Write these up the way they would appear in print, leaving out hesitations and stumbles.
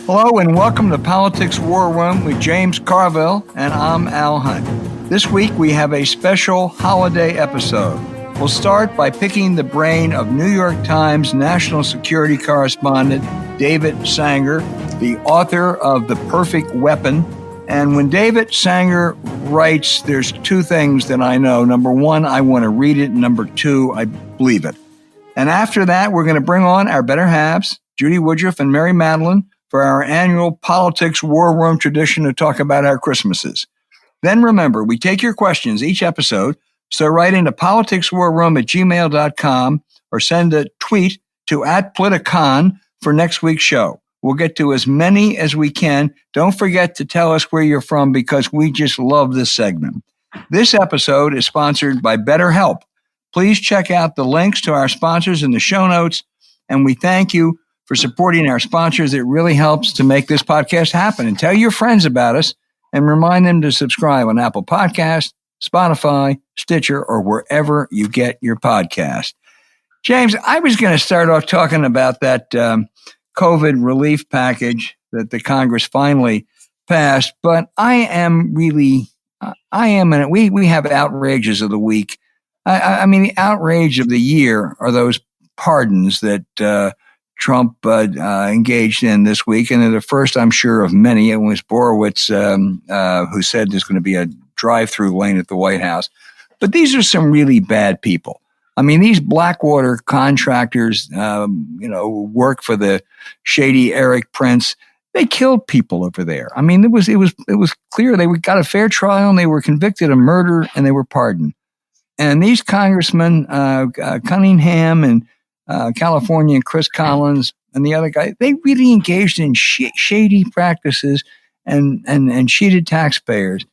Hello and welcome to Politics War Room with James Carville, and I'm Al Hunt. This week we have a special holiday episode. We'll start by picking the brain of New York Times national security correspondent David Sanger, the author of The Perfect Weapon. And when David Sanger writes, there's two things that I know. Number one, I want to read it. And number two, I believe it. And after that, we're going to bring on our better halves, Judy Woodruff and Mary Matalin, for our annual Politics War Room tradition to talk about our Christmases. Then remember, we take your questions each episode, so write into politicswarroom@gmail.com or send a tweet to @Politicon for next week's show. We'll get to as many as we can. Don't forget to tell us where you're from because we just love this segment. This episode is sponsored by BetterHelp. Please check out the links to our sponsors in the show notes, and we thank you for supporting our sponsors. It really helps to make this podcast happen. And tell your friends about us and remind them to subscribe on Apple Podcasts, Spotify, Stitcher, or wherever you get your podcast. James, I was going to start off talking about that COVID relief package that the Congress finally passed, but we have outrages of the week. I mean, the outrage of the year are those pardons that Trump engaged in this week, and they're the first, I'm sure, of many. It was Borowitz who said there's going to be a drive-through lane at the White House. But these are some really bad people. I mean, these Blackwater contractors, work for the shady Eric Prince. They killed people over there. I mean, it was clear they got a fair trial and they were convicted of murder and they were pardoned. And these congressmen, Cunningham and California and Chris Collins and the other guy, they really engaged in shady practices and cheated taxpayers.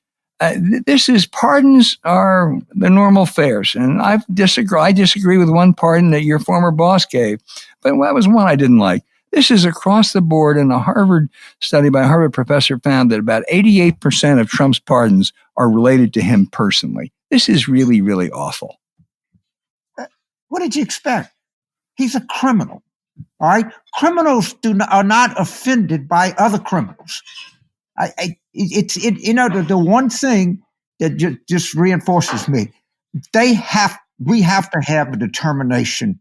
Pardons are the normal fares. And I disagree with one pardon that your former boss gave, but that was one I didn't like. This is across the board, and a Harvard study by a Harvard professor found that about 88% of Trump's pardons are related to him personally. This is really, really awful. What did you expect? He's a criminal, all right? Criminals are not offended by other criminals. The one thing that just reinforces me, we have to have a determination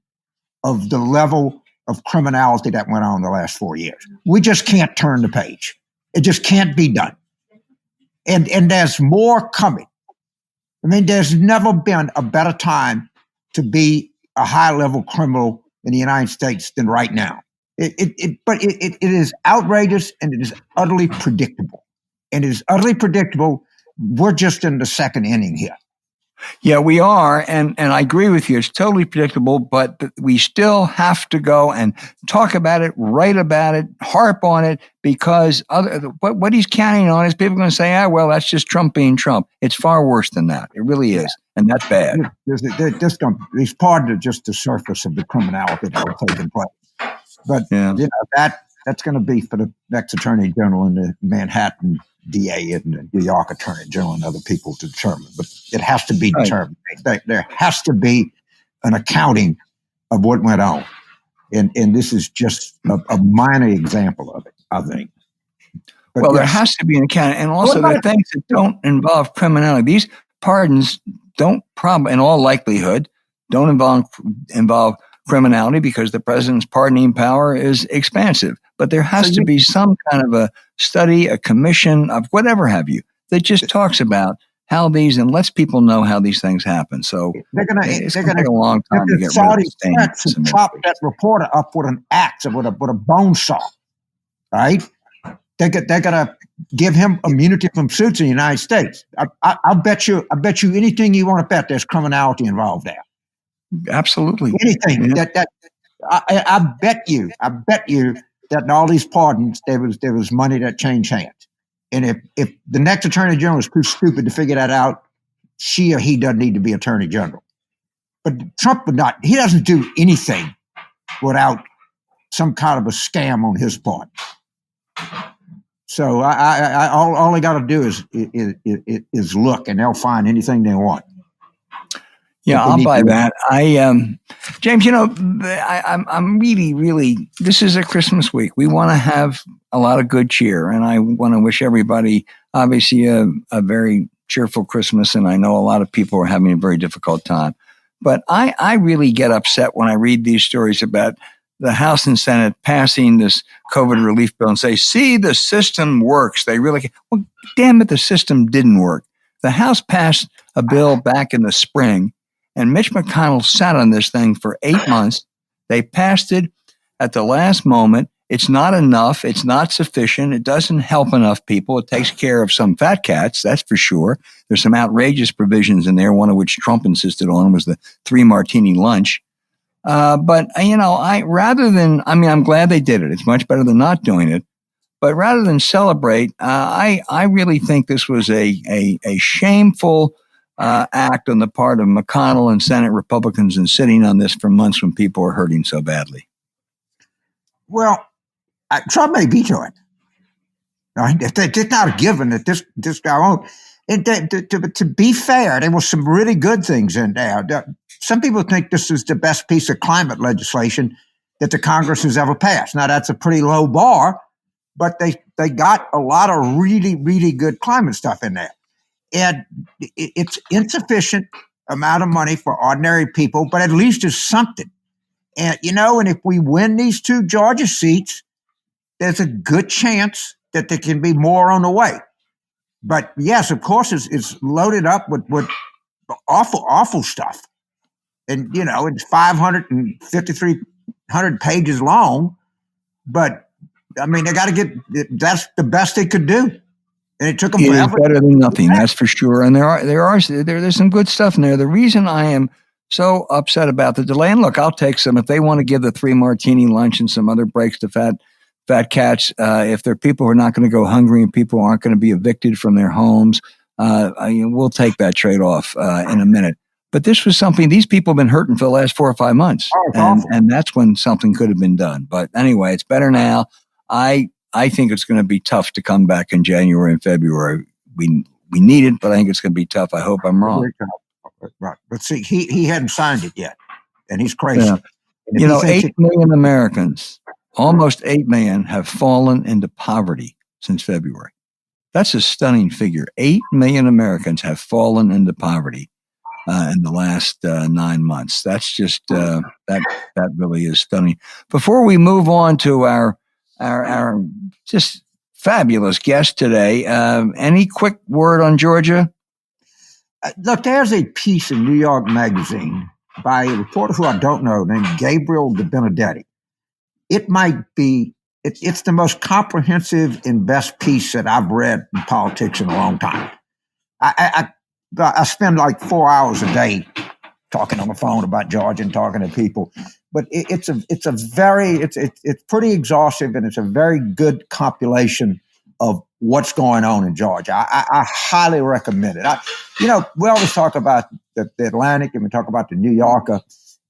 of the level of criminality that went on the last 4 years. We just can't turn the page. It just can't be done. And there's more coming. I mean, there's never been a better time to be a high-level criminal in the United States than right now. But it is outrageous and it is utterly predictable. And it is utterly predictable. We're just in the second inning here. Yeah, we are. And I agree with you. It's totally predictable, but we still have to go and talk about it, write about it, harp on it, because what he's counting on is people are going to say, well, that's just Trump being Trump. It's far worse than that. It really is. Yeah. And that's bad. These pardons are just the surface of the criminality that are taking place. But that's going to be for the next attorney general and the Manhattan DA and the New York attorney general and other people to determine. But it has to be determined. There has to be an accounting of what went on. And this is just a minor example of it, I think. But there has to be an accounting. And also the things that don't involve criminality. These pardons don't in all likelihood, don't involve criminality because the president's pardoning power is expansive. But there has to be some kind of a study, a commission of whatever have you, that just talks about how these and lets people know how these things happen. So they're going to take a long time to get rid of things. Chop that reporter up with an axe or with a bone saw, right? They're going to give him immunity from suits in the United States. I bet you anything you want to bet there's criminality involved there. Absolutely. Anything I bet you that in all these pardons there was money that changed hands. And if the next attorney general is too stupid to figure that out, she or he doesn't need to be attorney general. But Trump would not. He doesn't do anything without some kind of a scam on his part. So all they got to do is look, and they'll find anything they want. Yeah, I'll buy that. James, I'm really. This is a Christmas week. We want to have a lot of good cheer, and I want to wish everybody, obviously, a very cheerful Christmas. And I know a lot of people are having a very difficult time, but I really get upset when I read these stories about the House and Senate passing this COVID relief bill and say, "See, the system works." They really, well, damn it, the system didn't work. The House passed a bill back in the spring. And Mitch McConnell sat on this thing for 8 months. They passed it at the last moment. It's not enough. It's not sufficient. It doesn't help enough people. It takes care of some fat cats, that's for sure. There's some outrageous provisions in there, one of which Trump insisted on was the 3-martini lunch. But, I'm glad they did it. It's much better than not doing it. But rather than celebrate, I really think this was a shameful act on the part of McConnell and Senate Republicans in sitting on this for months when people are hurting so badly. Well, Trump may veto it. Right? It's not a given that this guy won't. And to be fair, there were some really good things in there. Some people think this is the best piece of climate legislation that the Congress has ever passed. Now, that's a pretty low bar, but they got a lot of really, really good climate stuff in there. And it's insufficient amount of money for ordinary people, but at least it's something. And, and if we win these 2 Georgia seats, there's a good chance that there can be more on the way. But yes, of course, it's loaded up with awful stuff. And, it's 500 pages long. But, they got to that's the best they could do. And it took them forever. It's better than nothing, that's for sure. And there's some good stuff in there. The reason I am so upset about the delay, and look, I'll take some if they want to give the 3-martini lunch and some other breaks to fat cats. If there are people who are not going to go hungry and people who aren't going to be evicted from their homes, we'll take that trade off in a minute. But this was something these people have been hurting for the last 4 or 5 months, and that's when something could have been done. But anyway, it's better now. I think it's going to be tough to come back in January and February. We need it, but I think it's going to be tough. I hope I'm wrong. Right. But see, he hadn't signed it yet, and he's crazy. Yeah. 8 million Americans, almost 8 million, have fallen into poverty since February. That's a stunning figure. 8 million Americans have fallen into poverty in the last 9 months. That's just, that really is stunning. Before we move on to our just fabulous guest today. Any quick word on Georgia? Look, there's a piece in New York Magazine by a reporter who I don't know named Gabriel De Benedetti. It might be, it's the most comprehensive and best piece that I've read in politics in a long time. I spend like 4 hours a day talking on the phone about Georgia and talking to people. But it's pretty exhaustive, and it's a very good compilation of what's going on in Georgia. I highly recommend it. We always talk about the Atlantic and we talk about the New Yorker.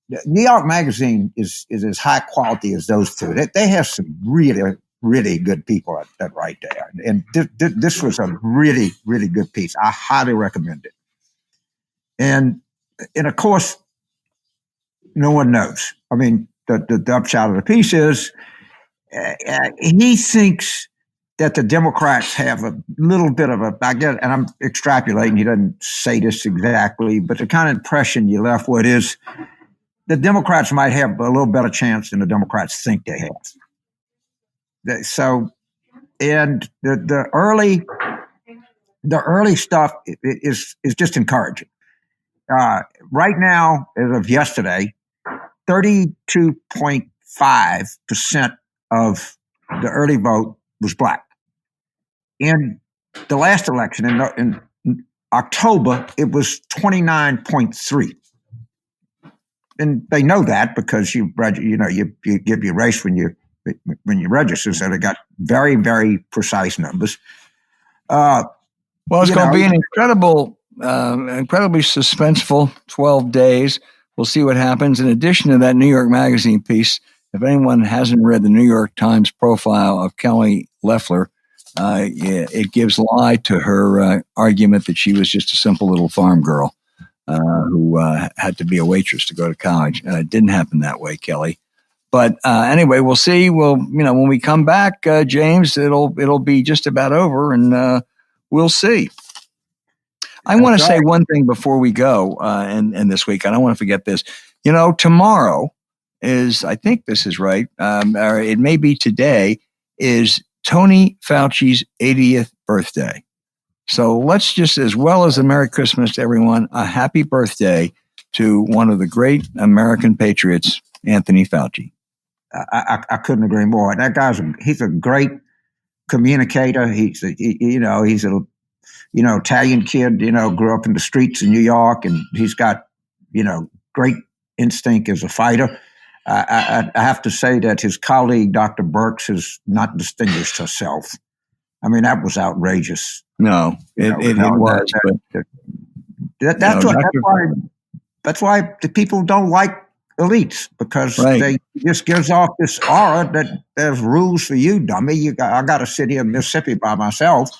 The New York Magazine is as high quality as those two. They have some really, really good people that write there. And this was a really, really good piece. I highly recommend it. And of course, no one knows. The upshot of the piece is he thinks that the Democrats have a little bit of I guess, and I'm extrapolating, he doesn't say this exactly, but the kind of impression you left with is the Democrats might have a little better chance than the Democrats think they have. So, and the early stuff is just encouraging. Right now, as of yesterday, 32.5% of the early vote was black. In the last election, in October, it was 29.3%. And they know that because you give your race when you register, so they got very, very precise numbers. Well, it's going to be an incredibly suspenseful 12 days. We'll see what happens. In addition to that New York Magazine piece, if anyone hasn't read the New York Times profile of Kelly Loeffler, it gives lie to her argument that she was just a simple little farm girl. who had to be a waitress to go to college. It didn't happen that way, Kelly. But anyway, we'll see. When we come back, James, it'll be just about over, and we'll see. I want to say one thing before we go, and this week, I don't want to forget this. Tomorrow is, I think this is right, or it may be today, is Tony Fauci's 80th birthday. So let's just, as well as a Merry Christmas to everyone, a happy birthday to one of the great American patriots, Anthony Fauci. I couldn't agree more. That he's a great communicator. He's an Italian kid, grew up in the streets of New York, and he's got, great instinct as a fighter. I have to say that his colleague, Dr. Birx, has not distinguished herself. I mean, that was outrageous. No, it was. That's why the people don't like elites, because they just gives off this aura that there's rules for you, dummy. I got to sit here in Mississippi by myself.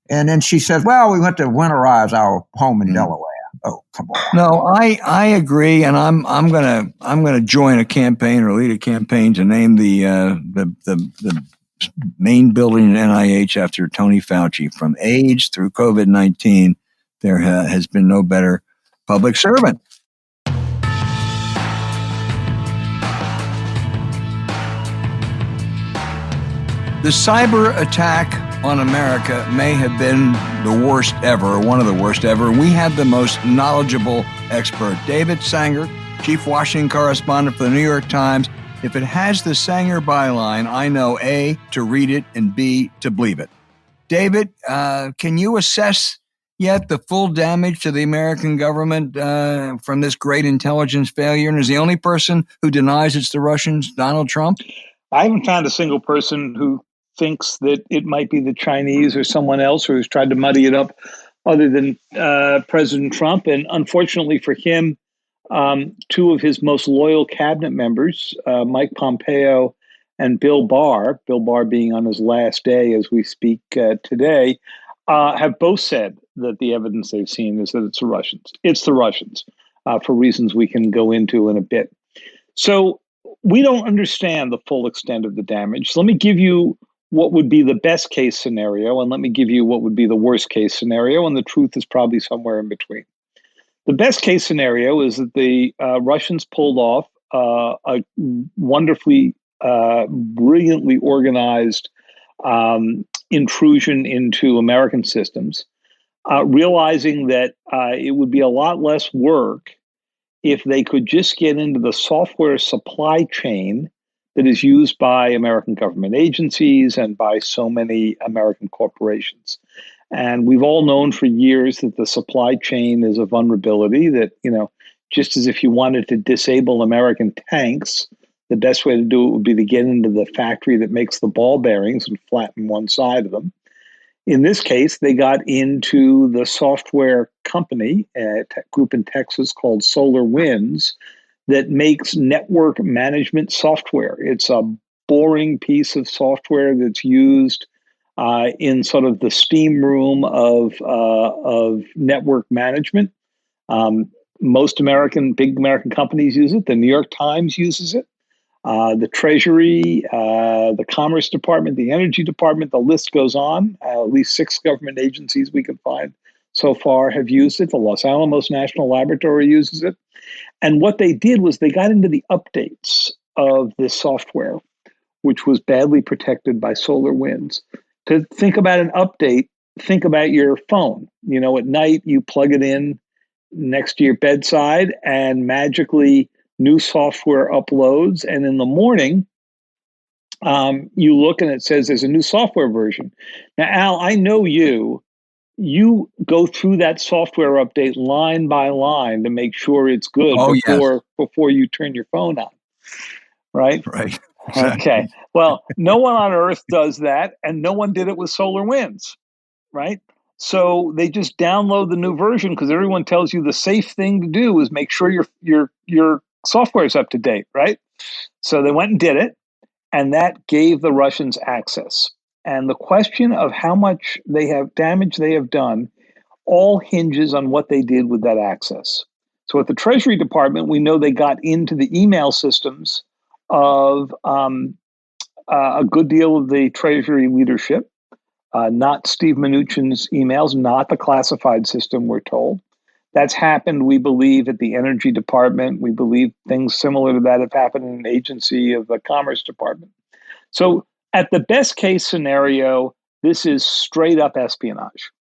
And then she says, "Well, we went to winterize our home in Delaware." Oh, come on. No, I agree, and I'm gonna join a campaign or lead a campaign to name the main building at NIH after Tony Fauci. From AIDS through COVID-19, there has been no better public servant. The cyber attack on America may have been the worst ever, or one of the worst ever. We had the most knowledgeable expert, David Sanger, chief Washington correspondent for the New York Times. If it has the Sanger byline, I know A, to read it, and B, to believe it. David, can you assess yet the full damage to the American government from this great intelligence failure? And is the only person who denies it's the Russians Donald Trump? I haven't found a single person who thinks that it might be the Chinese or someone else who's tried to muddy it up other than President Trump. And unfortunately for him, two of his most loyal cabinet members, Mike Pompeo and Bill Barr being on his last day as we speak today, have both said that the evidence they've seen is that it's the Russians. It's the Russians for reasons we can go into in a bit. So we don't understand the full extent of the damage. So let me give you what would be the best case scenario, and let me give you what would be the worst case scenario, and the truth is probably somewhere in between. The best case scenario is that the Russians pulled off a wonderfully, brilliantly organized intrusion into American systems, realizing that it would be a lot less work if they could just get into the software supply chain that is used by American government agencies and by so many American corporations. And we've all known for years that the supply chain is a vulnerability that, just as if you wanted to disable American tanks, the best way to do it would be to get into the factory that makes the ball bearings and flatten one side of them. In this case, they got into the software company, a group in Texas called SolarWinds, that makes network management software. It's a boring piece of software that's used in sort of the steam room of network management. Most big American companies use it. The New York Times uses it. The Treasury, the Commerce Department, the Energy Department, the list goes on. At least 6 government agencies we can find so far have used it. The Los Alamos National Laboratory uses it. And what they did was they got into the updates of this software, which was badly protected by SolarWinds. To think about an update, think about your phone. At night, you plug it in next to your bedside and magically new software uploads. And in the morning, you look and it says there's a new software version. Now, Al, I know you go through that software update line by line to make sure it's good before you turn your phone on. Right? Right. Exactly. Okay. Well, no one on earth does that, and no one did it with SolarWinds, right? So they just download the new version because everyone tells you the safe thing to do is make sure your software is up to date, right? So they went and did it, and that gave the Russians access. And the question of how much damage they have done all hinges on what they did with that access. So at the Treasury Department, we know they got into the email systems of a good deal of the Treasury leadership, not Steve Mnuchin's emails, not the classified system, we're told. That's happened, we believe, at the Energy Department. We believe things similar to that have happened in an agency of the Commerce Department. So at the best case scenario, this is straight up espionage.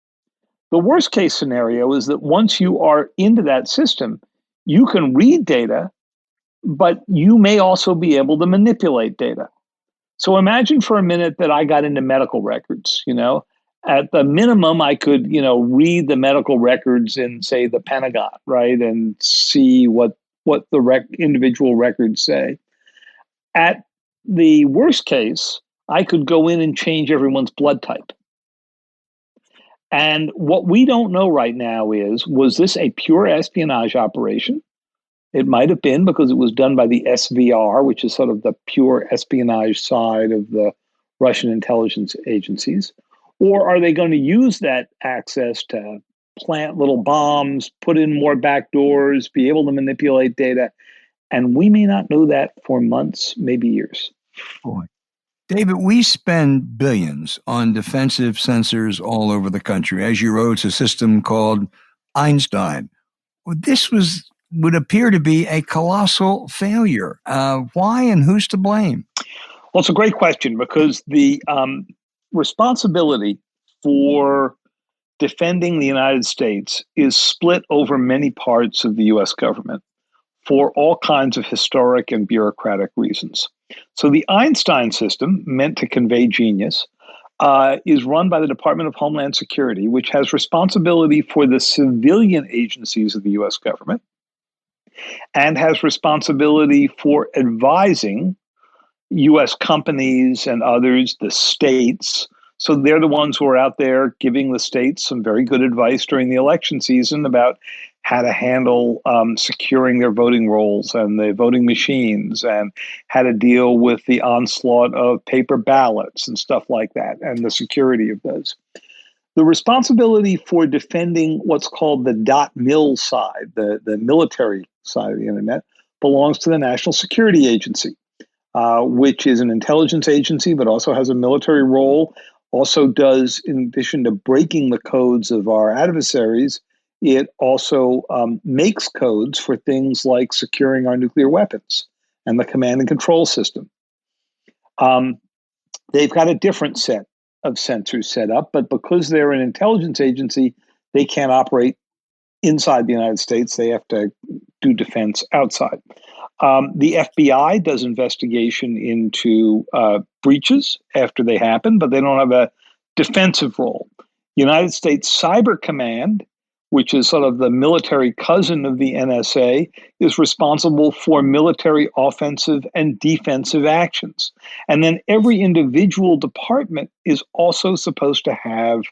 The worst case scenario is that once you are into that system, you can read data, but you may also be able to manipulate data. So imagine for a minute that I got into medical records, at the minimum, I could, read the medical records in, say, the Pentagon, right, and see what the individual records say. At the worst case, I could go in and change everyone's blood type. And what we don't know right now is, was this a pure espionage operation? It might have been because it was done by the SVR, which is sort of the pure espionage side of the Russian intelligence agencies. Or are they going to use that access to plant little bombs, put in more backdoors, be able to manipulate data? And we may not know that for months, maybe years. Boy. David, we spend billions on defensive sensors all over the country. As you wrote, it's a system called Einstein. Well, this would appear to be a colossal failure. Why and who's to blame? Well, it's a great question because the responsibility for defending the United States is split over many parts of the U.S. government for all kinds of historic and bureaucratic reasons. So the Einstein system, meant to convey genius, is run by the Department of Homeland Security, which has responsibility for the civilian agencies of the U.S. government and has responsibility for advising U.S. companies and others, the states. So they're the ones who are out there giving the states some very good advice during the election season about how to handle securing their voting rolls and the voting machines and how to deal with the onslaught of paper ballots and stuff like that and the security of those. The responsibility for defending what's called the .mil side, the military side of the internet, belongs to the National Security Agency, which is an intelligence agency, but also has a military role, also does, in addition to breaking the codes of our adversaries, it also makes codes for things like securing our nuclear weapons and the command and control system. They've got a different set of sensors set up, but because they're an intelligence agency, they can't operate inside the United States. They have to do defense outside. The FBI does investigation into breaches after they happen, but they don't have a defensive role. United States Cyber Command, which is sort of the military cousin of the NSA, is responsible for military offensive and defensive actions. And then every individual department is also supposed to have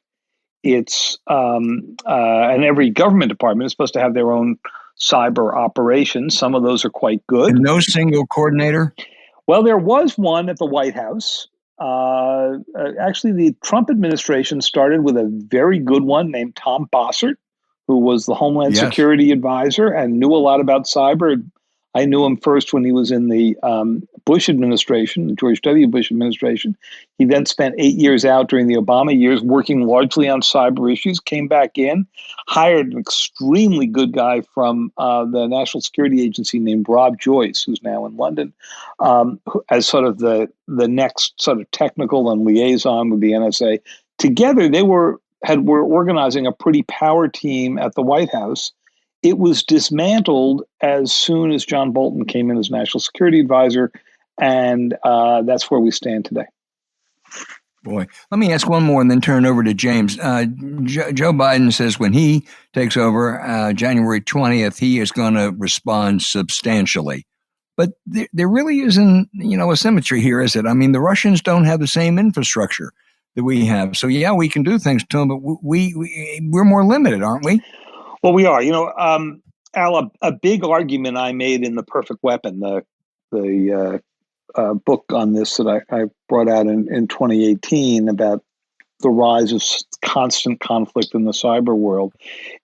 its, and every government department is supposed to have their own cyber operations. Some of those are quite good. And no single coordinator? Well, there was one at the White House. Actually, the Trump administration started with a very good one named Tom Bossert, who was the Homeland Security advisor and knew a lot about cyber. I knew him first when he was in the Bush administration, the George W. Bush administration. He then spent 8 years out during the Obama years working largely on cyber issues, came back in, hired an extremely good guy from the National Security Agency named Rob Joyce, who's now in London, as sort of the next sort of technical and liaison with the NSA. Together, they were organizing a pretty power team at the White House. It was dismantled as soon as John Bolton came in as National Security Advisor, and that's where we stand today. Boy, let me ask one more and then turn it over to James. Joe Biden says when he takes over January 20th, he is going to respond substantially. But there really isn't, a symmetry here, is it? I mean, the Russians don't have the same infrastructure that we have. So, yeah, we can do things to them, but we're more limited, aren't we? Well, we are. Al, a big argument I made in The Perfect Weapon, the book on this that I brought out in 2018 about the rise of constant conflict in the cyber world,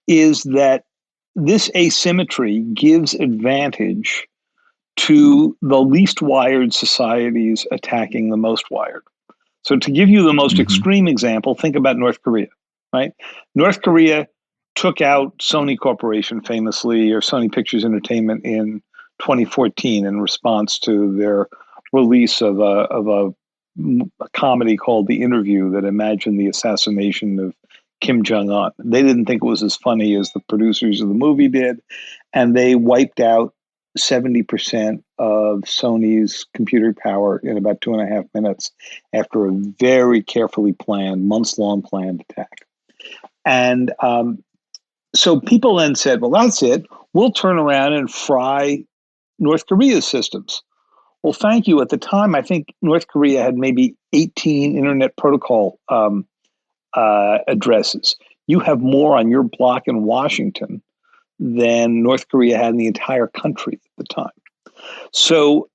is that this asymmetry gives advantage to the least wired societies attacking the most wired. So to give you the most extreme example, think about North Korea, right? North Korea took out Sony Corporation famously, or Sony Pictures Entertainment, in 2014 in response to their release of a comedy called The Interview that imagined the assassination of Kim Jong-un. They didn't think it was as funny as the producers of the movie did, and they wiped out 70% of Sony's computer power in about 2.5 minutes after a very carefully planned, months-long planned attack. And so people then said, well, that's it. We'll turn around and fry North Korea's systems. Well, thank you. At the time, I think North Korea had maybe 18 Internet Protocol addresses. You have more on your block in Washington than North Korea had in the entire country at the time. So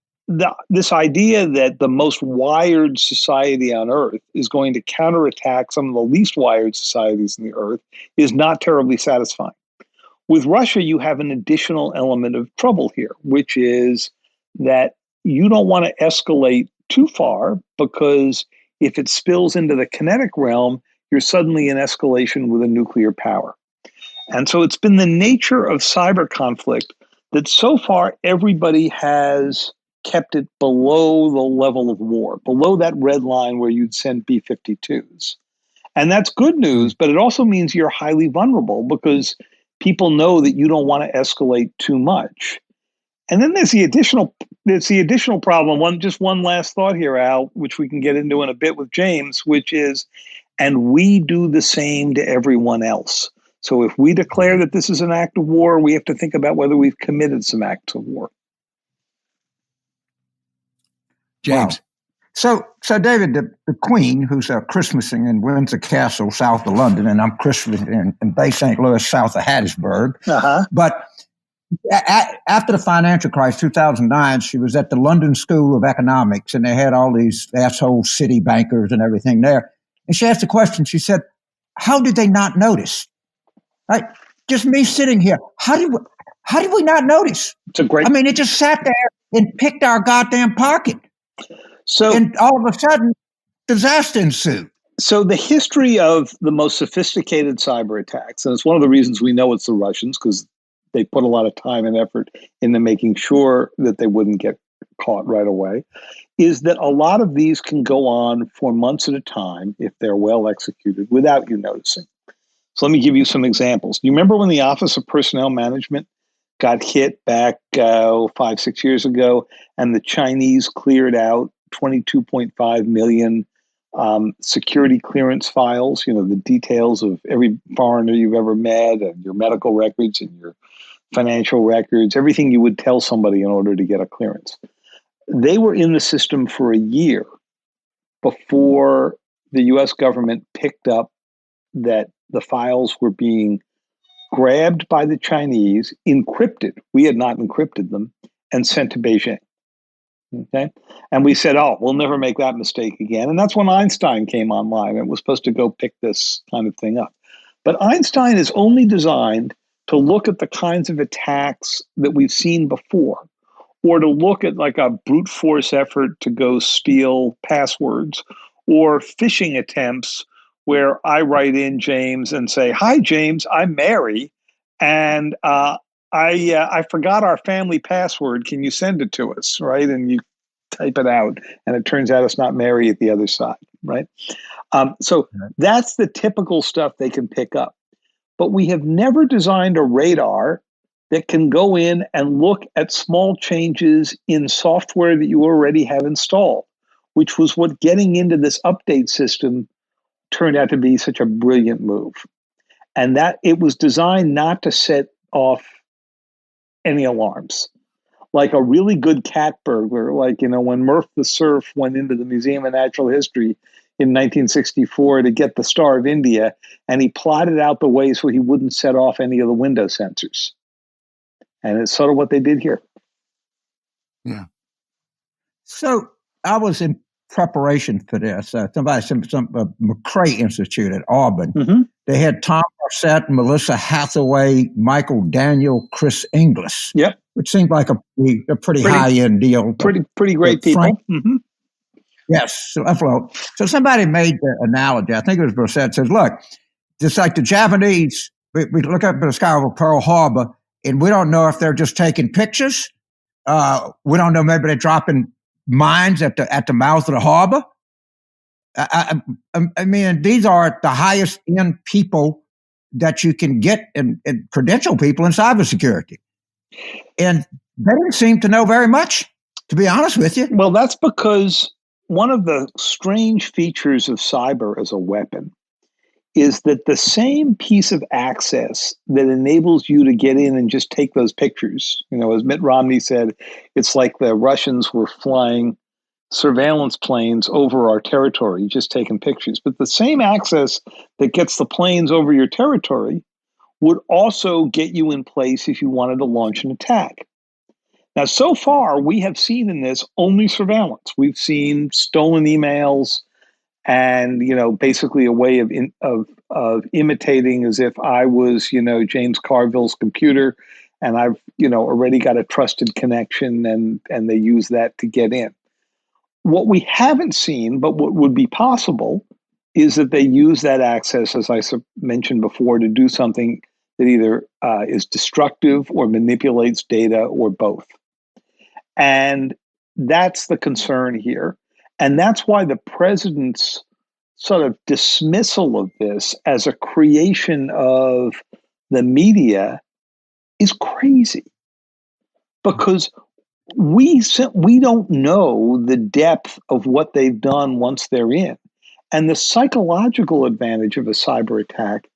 this idea that the most wired society on Earth is going to counterattack some of the least wired societies in the Earth is not terribly satisfying. With Russia, you have an additional element of trouble here, which is that you don't want to escalate too far, because if it spills into the kinetic realm, you're suddenly in escalation with a nuclear power. And so it's been the nature of cyber conflict that so far everybody has kept it below the level of war, below that red line where you'd send B-52s. And that's good news, but it also means you're highly vulnerable because people know that you don't want to escalate too much. And then there's the additional problem. One last thought here, Al, which we can get into in a bit with James, which is, and we do the same to everyone else. So if we declare that this is an act of war, we have to think about whether we've committed some acts of war. James. Wow. So David, the Queen, who's Christmasing in Windsor Castle, south of London, and I'm Christmasing in Bay St. Louis, south of Hattiesburg. But after the financial crisis, 2009, she was at the London School of Economics, and they had all these asshole city bankers and everything there. And she asked a question. She said, how did they not notice? Right? Just me sitting here. How did we not notice? It just sat there and picked our goddamn pocket. And all of a sudden, disaster ensued. So the history of the most sophisticated cyber attacks, and it's one of the reasons we know it's the Russians, because they put a lot of time and effort into making sure that they wouldn't get caught right away, is that a lot of these can go on for months at a time if they're well executed without you noticing. So let me give you some examples. Do you remember when the Office of Personnel Management got hit back 5-6 years ago, and the Chinese cleared out 22.5 million security clearance files, the details of every foreigner you've ever met, and your medical records and your financial records, everything you would tell somebody in order to get a clearance. They were in the system for a year before the US government picked up that the files were being grabbed by the Chinese, encrypted. We had not encrypted them, and sent to Beijing. Okay. And we said, we'll never make that mistake again. And that's when Einstein came online. It was supposed to go pick this kind of thing up. But Einstein is only designed to look at the kinds of attacks that we've seen before, or to look at like a brute force effort to go steal passwords, or phishing attempts where I write in James and say, hi, James, I'm Mary, and I forgot our family password. Can you send it to us, right? And you type it out, and it turns out it's not Mary at the other side, right? So that's the typical stuff they can pick up. But we have never designed a radar that can go in and look at small changes in software that you already have installed, which was what getting into this update system turned out to be such a brilliant move. And that it was designed not to set off any alarms. Like a really good cat burglar, when Murph the Surf went into the Museum of Natural History in 1964 to get the Star of India, and he plotted out the way so he wouldn't set off any of the window sensors. And it's sort of what they did here. Yeah. So I was in preparation for this. Somebody, some McCrae Institute at Auburn. Mm-hmm. They had Tom Barrett, Melissa Hathaway, Michael Daniel, Chris Inglis. Yep. Which seemed like a pretty high-end deal. Pretty great people. Mm-hmm. Yes. So somebody made the analogy. I think it was Brissett, says, look, just like the Japanese, we look up at the sky over Pearl Harbor, and we don't know if they're just taking pictures. We don't know, maybe they're dropping mines at the mouth of the harbor. I mean, these are the highest end people that you can get and credential people in cybersecurity. And they didn't seem to know very much, to be honest with you. Well, that's because one of the strange features of cyber as a weapon is that the same piece of access that enables you to get in and just take those pictures, as Mitt Romney said, it's like the Russians were flying surveillance planes over our territory, just taking pictures. But the same access that gets the planes over your territory would also get you in place if you wanted to launch an attack. Now, so far, we have seen in this only surveillance. We've seen stolen emails and, basically a way of imitating as if I was, James Carville's computer, and I've, already got a trusted connection, and they use that to get in. What we haven't seen, but what would be possible, is that they use that access, as I mentioned before, to do something that either is destructive or manipulates data or both. And that's the concern here. And that's why the president's sort of dismissal of this as a creation of the media is crazy. Because we don't know the depth of what they've done once they're in. And the psychological advantage of a cyber attack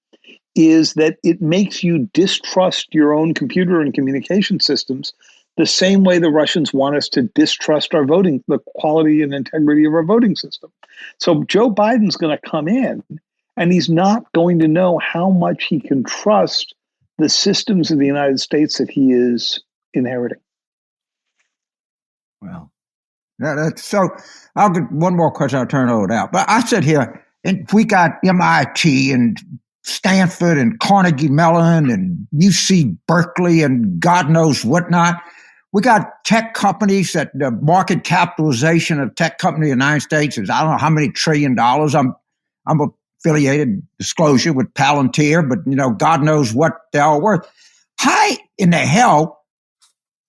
is that it makes you distrust your own computer and communication systems the same way the Russians want us to distrust the quality and integrity of our voting system. So Joe Biden's going to come in, and he's not going to know how much he can trust the systems of the United States that he is inheriting. Well, so I'll get one more question. I'll turn it out. But I sit here, and we got MIT and Stanford and Carnegie Mellon and UC Berkeley and God knows whatnot. We got tech companies that the market capitalization of tech company in the United States is, I don't know how many $1 trillion. I'm affiliated, disclosure, with Palantir, but God knows what they're all worth. How in the hell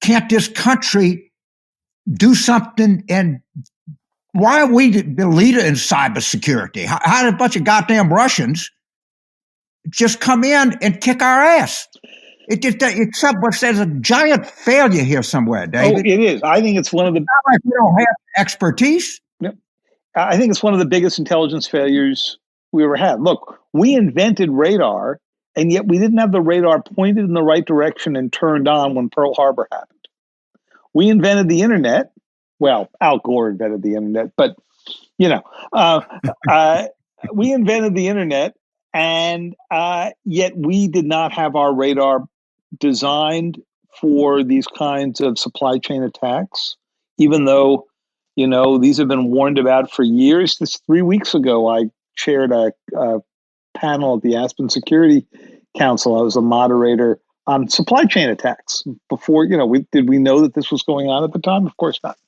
can't this country do something? And why are we the leader in cybersecurity? How did a bunch of goddamn Russians just come in and kick our ass? It's there's a giant failure here somewhere, David. Oh, it is. I think it's one of the. Not like we don't have expertise. Yep. I think it's one of the biggest intelligence failures we ever had. Look, we invented radar, and yet we didn't have the radar pointed in the right direction and turned on when Pearl Harbor happened. We invented the internet. Well, Al Gore invented the internet, but we invented the internet, and yet we did not have our radar designed for these kinds of supply chain attacks, even though, these have been warned about for years. This 3 weeks ago, I chaired a panel at the Aspen Security Council. I was a moderator on supply chain attacks. Before, did we know that this was going on at the time? Of course not.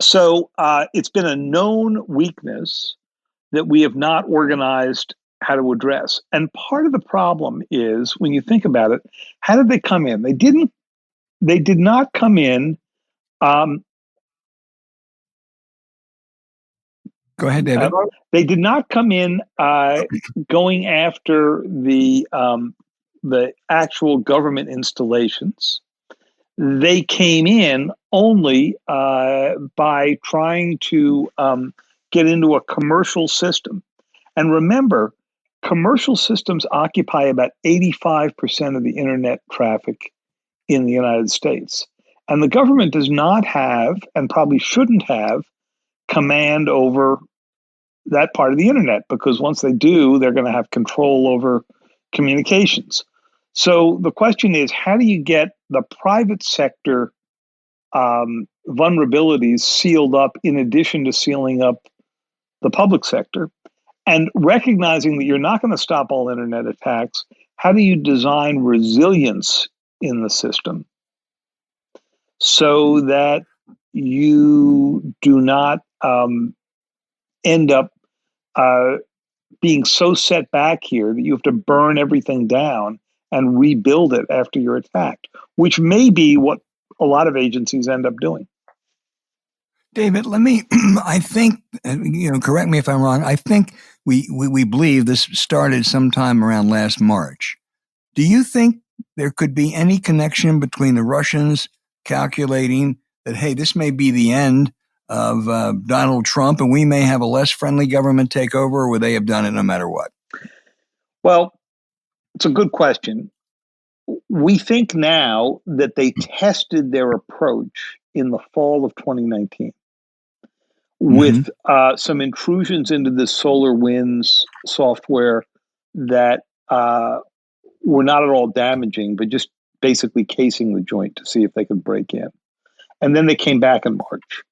So it's been a known weakness that we have not organized how to address. And part of the problem is, when you think about it, how did they come in? They did not come in. Go ahead, David. They did not come in going after the actual government installations. They came in only by trying to get into a commercial system. And remember, commercial systems occupy about 85% of the internet traffic in the United States. And the government does not have, and probably shouldn't have, command over that part of the internet, because once they do, they're going to have control over communications. So the question is, how do you get the private sector vulnerabilities sealed up in addition to sealing up the public sector. And recognizing that you're not going to stop all internet attacks, how do you design resilience in the system so that you do not end up being so set back here that you have to burn everything down and rebuild it after you're attacked, which may be what a lot of agencies end up doing. David, I think, correct me if I'm wrong, I think we believe this started sometime around last March. Do you think there could be any connection between the Russians calculating that, hey, this may be the end of Donald Trump and we may have a less friendly government takeover, or would they have done it no matter what? Well, it's a good question. We think now that they tested their approach in the fall of 2019 with some intrusions into the SolarWinds software that were not at all damaging, but just basically casing the joint to see if they could break in. And then they came back in March.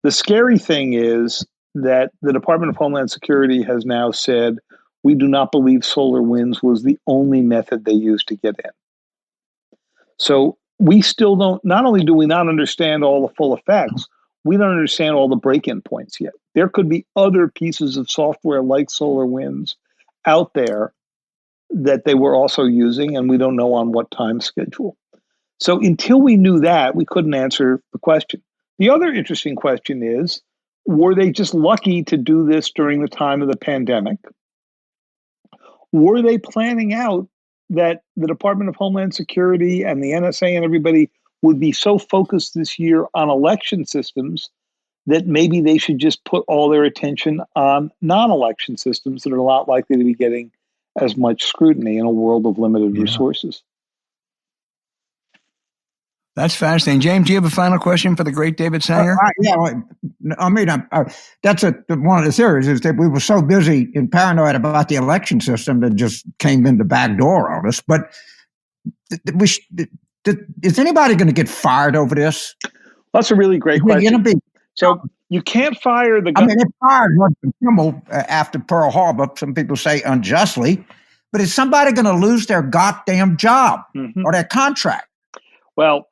The scary thing is that the Department of Homeland Security has now said, we do not believe SolarWinds was the only method they used to get in. So we still don't, not only do we not understand all the full effects, we don't understand all the break-in points yet. There could be other pieces of software like SolarWinds out there that they were also using, and we don't know on what time schedule. So until we knew that, we couldn't answer the question. The other interesting question is, were they just lucky to do this during the time of the pandemic? Were they planning out that the Department of Homeland Security and the NSA and everybody would be so focused this year on election systems that maybe they should just put all their attention on non-election systems that are not likely to be getting as much scrutiny in a world of limited resources? That's fascinating. James, do you have a final question for the great David Sanger? That's one of the theories is that we were so busy and paranoid about the election system that just came in the back door on us. But is anybody going to get fired over this? That's a really great question. So you can't fire the they fired Russell Kimball after Pearl Harbor. Some people say unjustly. But is somebody going to lose their goddamn job or their contract? Well,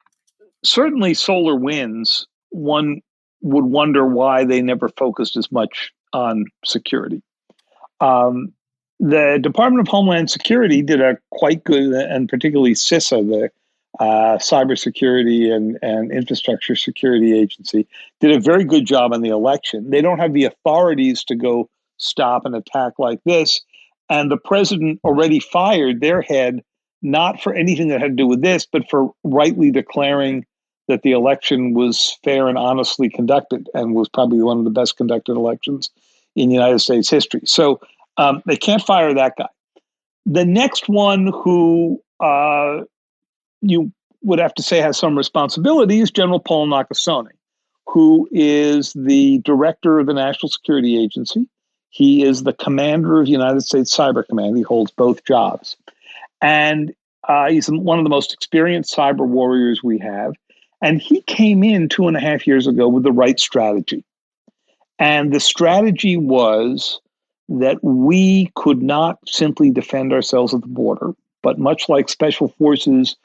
certainly SolarWinds, one would wonder why they never focused as much on security. The Department of Homeland Security did a quite good, and particularly CISA, the Cybersecurity and Infrastructure Security Agency, did a very good job on the election. They don't have the authorities to go stop an attack like this. And the president already fired their head, not for anything that had to do with this, but for rightly declaring that the election was fair and honestly conducted and was probably one of the best conducted elections in United States history. So they can't fire that guy. The next one who you would have to say has some responsibility is General Paul Nakasone, who is the director of the National Security Agency. He is the commander of the United States Cyber Command. He holds both jobs. And he's one of the most experienced cyber warriors we have. And he came in 2.5 years ago with the right strategy. And the strategy was that we could not simply defend ourselves at the border, but much like special forces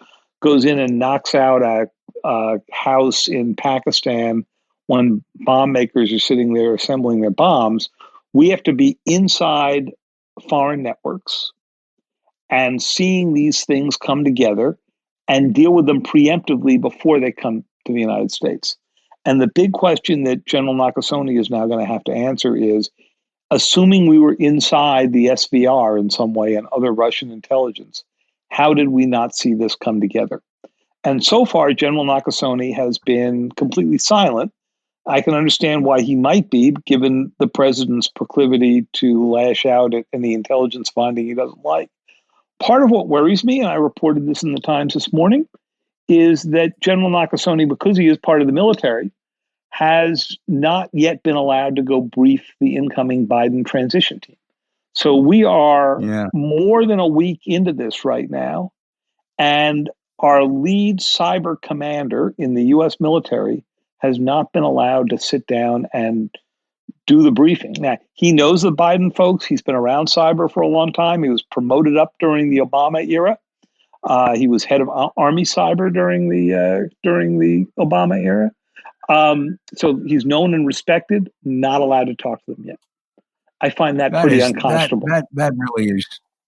goes in and knocks out a house in Pakistan when bomb makers are sitting there assembling their bombs, we have to be inside foreign networks and seeing these things come together and deal with them preemptively before they come to the United States. And the big question that General Nakasone is now going to have to answer is, assuming we were inside the SVR in some way and other Russian intelligence, how did we not see this come together? And so far, General Nakasone has been completely silent. I can understand why he might be, given the president's proclivity to lash out at any intelligence finding he doesn't like. Part of what worries me, and I reported this in the Times this morning, is that General Nakasone, because he is part of the military, has not yet been allowed to go brief the incoming Biden transition team. So we are more than a week into this right now. And our lead cyber commander in the U.S. military has not been allowed to sit down and do the briefing. Now, he knows the Biden folks. He's been around cyber for a long time. He was promoted up during the Obama era. He was head of Army cyber during the Obama era. So he's known and respected, not allowed to talk to them yet. I find that pretty unconscionable. That really is.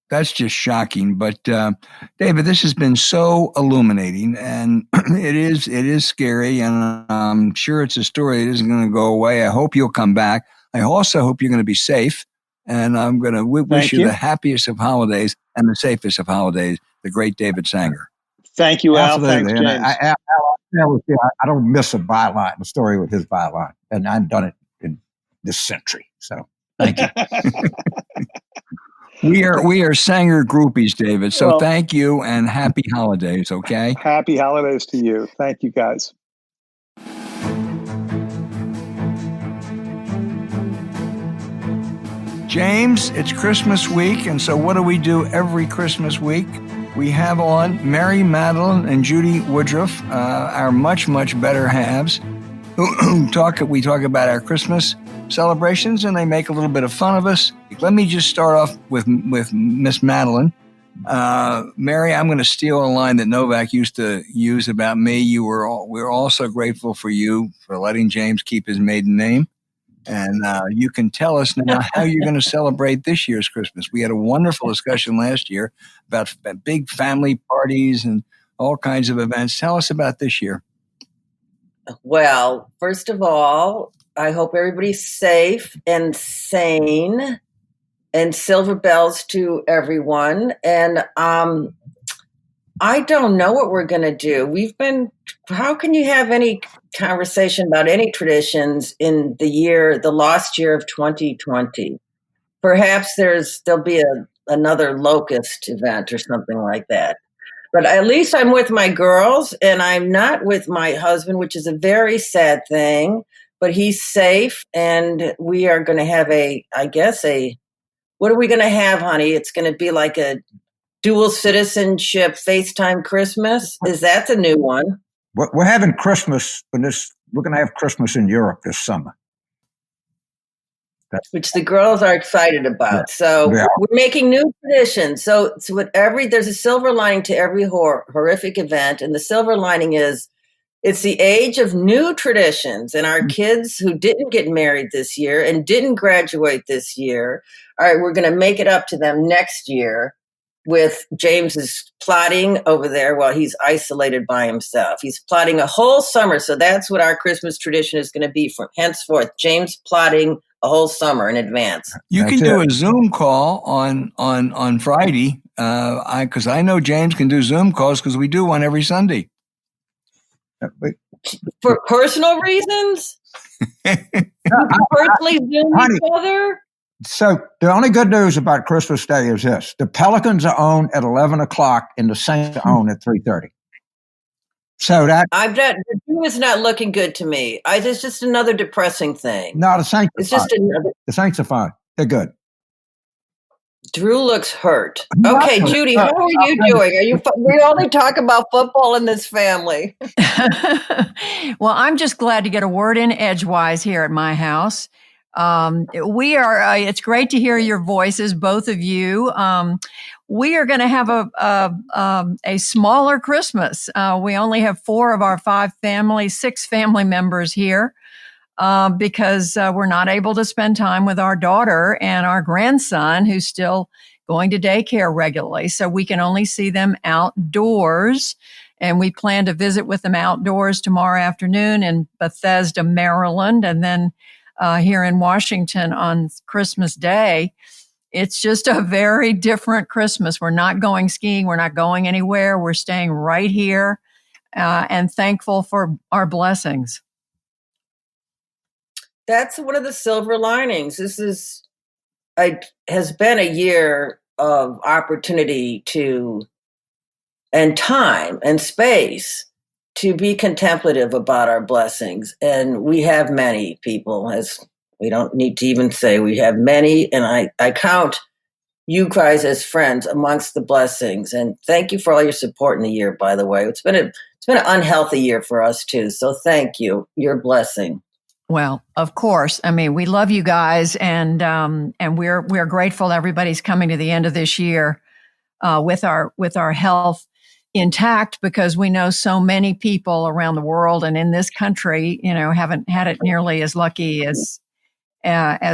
That's just shocking. But David, this has been so illuminating, and it is scary, and I'm sure it's a story that isn't going to go away. I hope you'll come back. I also hope you're going to be safe, and I'm going to wish you the happiest of holidays and the safest of holidays. The great David Sanger. Thank you, Al. Thanks, James. I don't miss a byline, a story with his byline, and I've done it in this century. So thank you. We are Sanger groupies, David. So thank you and happy holidays, okay? Happy holidays to you. Thank you, guys. James, it's Christmas week, and so what do we do every Christmas week? We have on Mary Matalin and Judy Woodruff, our much, much better halves, who we talk about our Christmas celebrations, and they make a little bit of fun of us. Let me just start off with Miss Matalin. Mary, I'm going to steal a line that Novak used to use about me. We're also grateful for you for letting James keep his maiden name. And you can tell us now how you're going to celebrate this year's Christmas. We had a wonderful discussion last year about big family parties and all kinds of events. Tell us about this year. Well, first of all, I hope everybody's safe and sane, and silver bells to everyone. And I don't know what we're going to do. How can you have any conversation about any traditions in the lost year of 2020? Perhaps there'll be another locust event or something like that. But at least I'm with my girls, and I'm not with my husband, which is a very sad thing. But he's safe, and we are going to have what are we going to have, honey? It's going to be like a dual citizenship FaceTime Christmas. Is that the new one? We're having Christmas we're going to have Christmas in Europe this summer. Which the girls are excited about. Yeah. So we're making new traditions. So there's a silver lining to every horrific event. And the silver lining is it's the age of new traditions. And our kids who didn't get married this year and didn't graduate this year, all right, we're going to make it up to them next year with James's plotting over there while he's isolated by himself. He's plotting a whole summer. So that's what our Christmas tradition is going to be from henceforth. James plotting a whole summer in advance. You can do a Zoom call on Friday, because I know James can do Zoom calls because we do one every Sunday. For personal reasons? Personally Zoom each other? So the only good news about Christmas Day is this. The Pelicans are on at 11 o'clock and the Saints are on at 3:30. So the Drew is not looking good to me. It's just another depressing thing. No, the Saints are fine. The Saints are fine. They're good. Drew looks hurt. Okay, Judy, how are you doing? We only talk about football in this family. Well, I'm just glad to get a word in edgewise here at my house. We are. It's great to hear your voices, both of you. We are going to have a smaller Christmas. We only have 4 of our 6 family members here because we're not able to spend time with our daughter and our grandson, who's still going to daycare regularly. So we can only see them outdoors. And we plan to visit with them outdoors tomorrow afternoon in Bethesda, Maryland, and then here in Washington on Christmas Day. It's just a very different Christmas. We're not going skiing. We're not going anywhere. We're staying right here and thankful for our blessings. That's one of the silver linings. This has been a year of opportunity and time and space to be contemplative about our blessings. And we have many people, as we don't need to even say we have many. And I count you guys as friends amongst the blessings. And thank you for all your support in the year, by the way. It's been an unhealthy year for us too. So thank you. Your blessing. Well, of course. I mean, we love you guys, and we're grateful everybody's coming to the end of this year with our health intact, because we know so many people around the world and in this country, haven't had it nearly as lucky as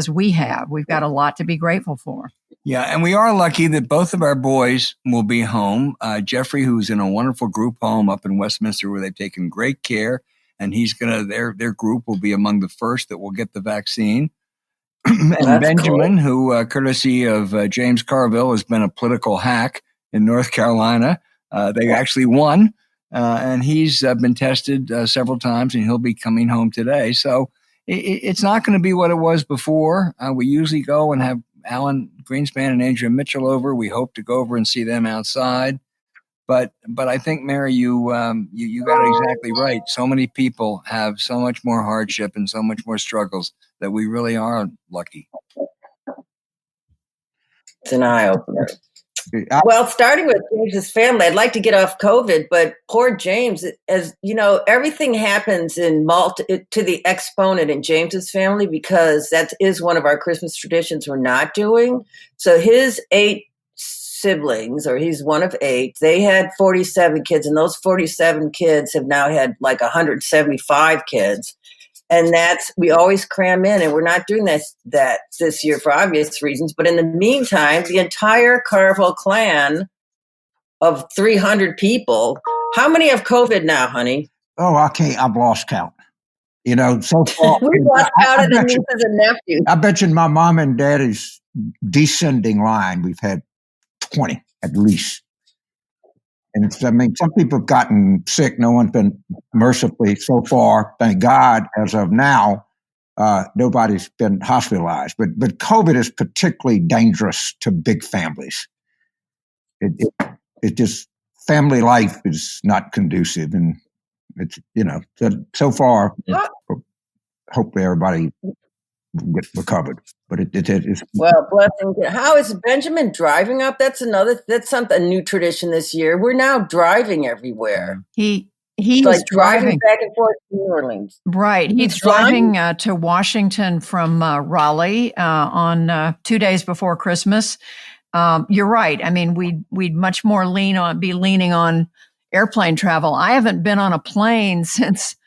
we have. We've got a lot to be grateful for. Yeah, and we are lucky that both of our boys will be home. Jeffrey, who's in a wonderful group home up in Westminster where they've taken great care, and their group will be among the first that will get the vaccine. And That's Benjamin, cool. who, courtesy of James Carville, has been a political hack in North Carolina. They actually won, and he's been tested several times, and he'll be coming home today. So it's not going to be what it was before. We usually go and have Alan Greenspan and Andrea Mitchell over. We hope to go over and see them outside. But I think, Mary, you got it exactly right. So many people have so much more hardship and so much more struggles that we really are lucky. It's an eye-opener. Well, starting with James's family, I'd like to get off COVID, but poor James, as you know, everything happens to the exponent in James's family, because that is one of our Christmas traditions we're not doing. So his 8 siblings, or he's one of 8, they had 47 kids, and those 47 kids have now had like 175 kids. And we always cram in, and we're not doing that this year for obvious reasons. But in the meantime, the entire Carville clan of 300 people, how many have COVID now, honey? Oh, I've lost count. So far. We've lost count of the nieces and nephews. I bet you in my mom and daddy's descending line, we've had 20 at least. And I mean, some people have gotten sick. No one's been mercifully so far. Thank God, as of now, nobody's been hospitalized. But COVID is particularly dangerous to big families. It just, family life is not conducive, and it's so far. Hopefully, everybody will get recovered. But it's well, blessing. How is Benjamin driving up? That's a new tradition this year. We're now driving everywhere. He's like driving back and forth to New Orleans. Right. He's driving to Washington from Raleigh on 2 days before Christmas. You're right. I mean, we'd much more be leaning on airplane travel. I haven't been on a plane since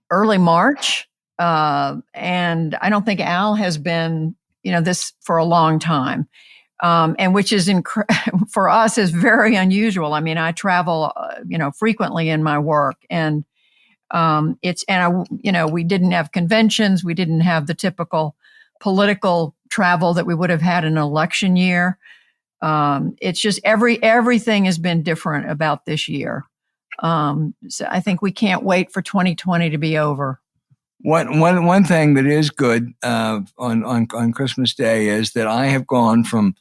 early March. And I don't think Al has been, this for a long time. And which is for us is very unusual. I mean, I travel, frequently in my work, and we didn't have conventions. We didn't have the typical political travel that we would have had in an election year. It's just everything has been different about this year. So I think we can't wait for 2020 to be over. One thing that is good on Christmas Day is that I have gone from,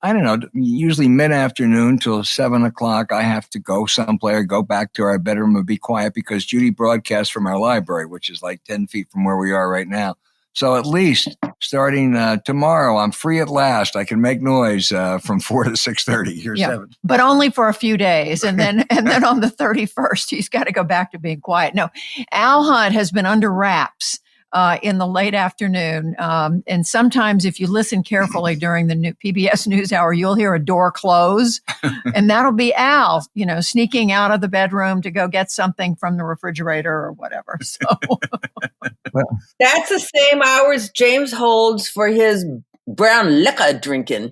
I don't know, usually mid-afternoon till 7 o'clock. I have to go someplace, go back to our bedroom and be quiet, because Judy broadcasts from our library, which is like 10 feet from where we are right now. So at least starting tomorrow, I'm free at last. I can make noise from 4 to 6:30 or 7. But only for a few days, and then on the 31st, he's got to go back to being quiet. No, Al Hunt has been under wraps in the late afternoon, and sometimes if you listen carefully during the new PBS NewsHour, you'll hear a door close, and that'll be Al, sneaking out of the bedroom to go get something from the refrigerator or whatever. So. That's the same hours James holds for his brown liquor drinking.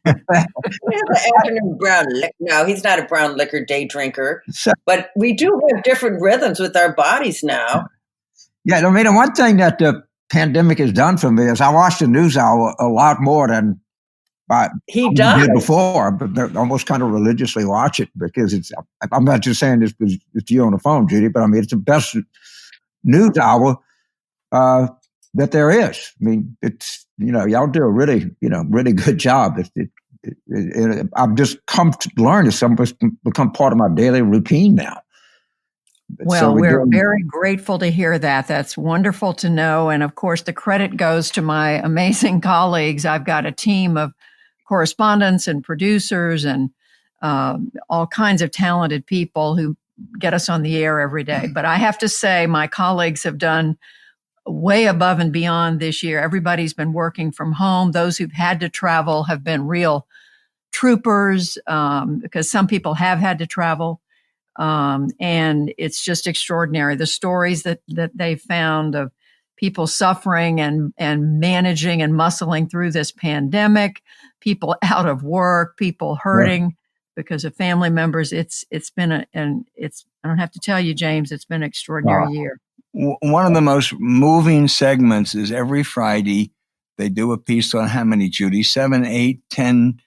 Afternoon brown liquor. No, he's not a brown liquor day drinker, but we do have different rhythms with our bodies now. Yeah, I mean, the one thing that the pandemic has done for me is I watch the NewsHour a lot more than he did before, but I almost kind of religiously watch it, because I'm not just saying this because it's you on the phone, Judy, but I mean, it's the best NewsHour that there is. I mean, it's, y'all do a really, really good job. I've just come to learn it's almost become part of my daily routine now. Well, so we're very grateful to hear that. That's wonderful to know. And of course, the credit goes to my amazing colleagues. I've got a team of correspondents and producers and all kinds of talented people who get us on the air every day. But I have to say, my colleagues have done way above and beyond this year. Everybody's been working from home. Those who've had to travel have been real troopers, because some people have had to travel. And it's just extraordinary. The stories that they found of people suffering and managing and muscling through this pandemic, people out of work, people hurting because of family members. It's been I don't have to tell you, James, it's been an extraordinary year. One of the most moving segments is every Friday they do a piece on how many, Judy? 7, 8, 10,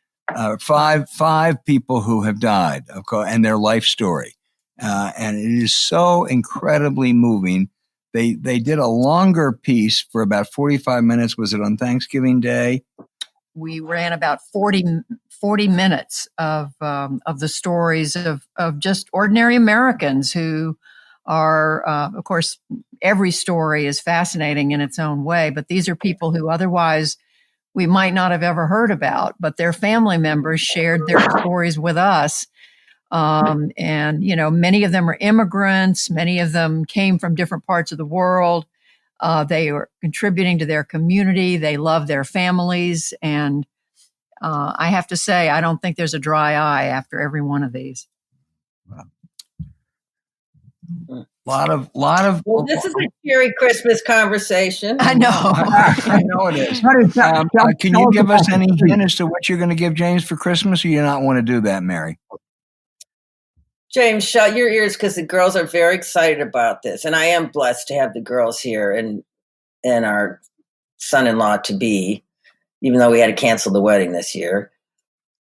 five people who have died, of course, and their life story. And it is so incredibly moving. They did a longer piece for about 45 minutes. Was it on Thanksgiving Day? We ran about 40 minutes of the stories of just ordinary Americans who are, of course, every story is fascinating in its own way, but these are people who otherwise we might not have ever heard about, but their family members shared their stories with us. And, many of them are immigrants. Many of them came from different parts of the world. They are contributing to their community. They love their families. And I have to say, I don't think there's a dry eye after every one of these. Lot of. Well, this is a cheery Christmas conversation. I know. I know it is. Can you give us any hint as to what you're going to give James for Christmas, or you not want to do that, Mary? James, shut your ears, because the girls are very excited about this, and I am blessed to have the girls here and our son-in-law to be, even though we had to cancel the wedding this year.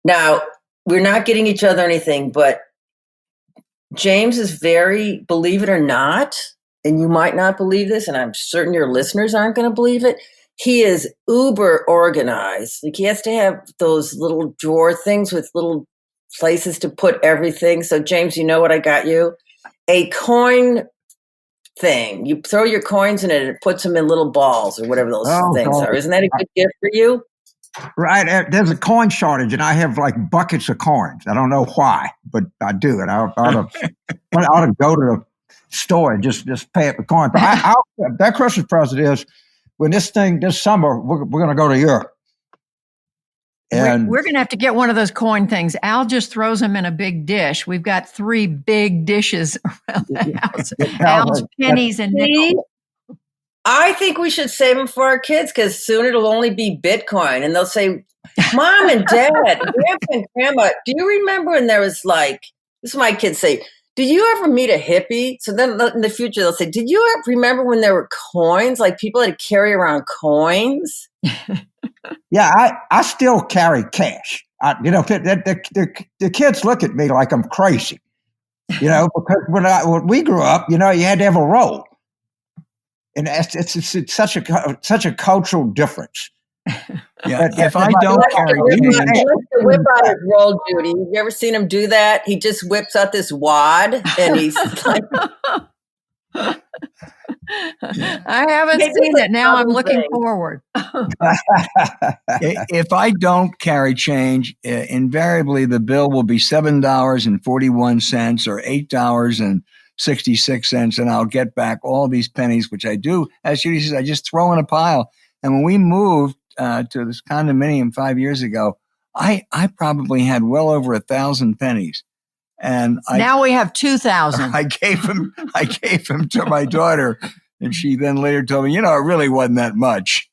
Now, we're not getting each other anything, but James is very, believe it or not, and you might not believe this, and I'm certain your listeners aren't going to believe it, he is uber organized. Like, he has to have those little drawer things with little places to put everything. So, James, you know what I got you? A coin thing. You throw your coins in it, and it puts them in little balls or whatever those things are. Isn't that a good gift for you? Right. There's a coin shortage, and I have like buckets of coins. I don't know why, but I do it. I ought to go to the store and just pay it with coins. But that Christmas present is when this summer, we're going to go to Europe. And we're going to have to get one of those coin things. Al just throws them in a big dish. We've got 3 big dishes around the house. Al's pennies and nickels. I think we should save them for our kids, because soon it'll only be Bitcoin. And they'll say, Mom and Dad, Grandpa and Grandma, do you remember when there was like, this is my kids say, did you ever meet a hippie? So then in the future, they'll say, did you ever remember when there were coins? Like, people had to carry around coins? Yeah, I still carry cash. The kids look at me like I'm crazy, because when we grew up, you had to have a roll. And it's such a cultural difference. Yeah, if I don't carry whip out his roll, Judy. Have you ever seen him do that? He just whips out this wad, and he's like, I haven't seen it. Now I'm looking forward. If I don't carry change, invariably the bill will be $7.41 or $8.66, and I'll get back all these pennies, which I do. As Judy says, I just throw in a pile. And when we moved to this condominium 5 years ago, I probably had well over 1,000 pennies. And now we have 2,000. I gave them to my daughter, and she then later told me, it really wasn't that much.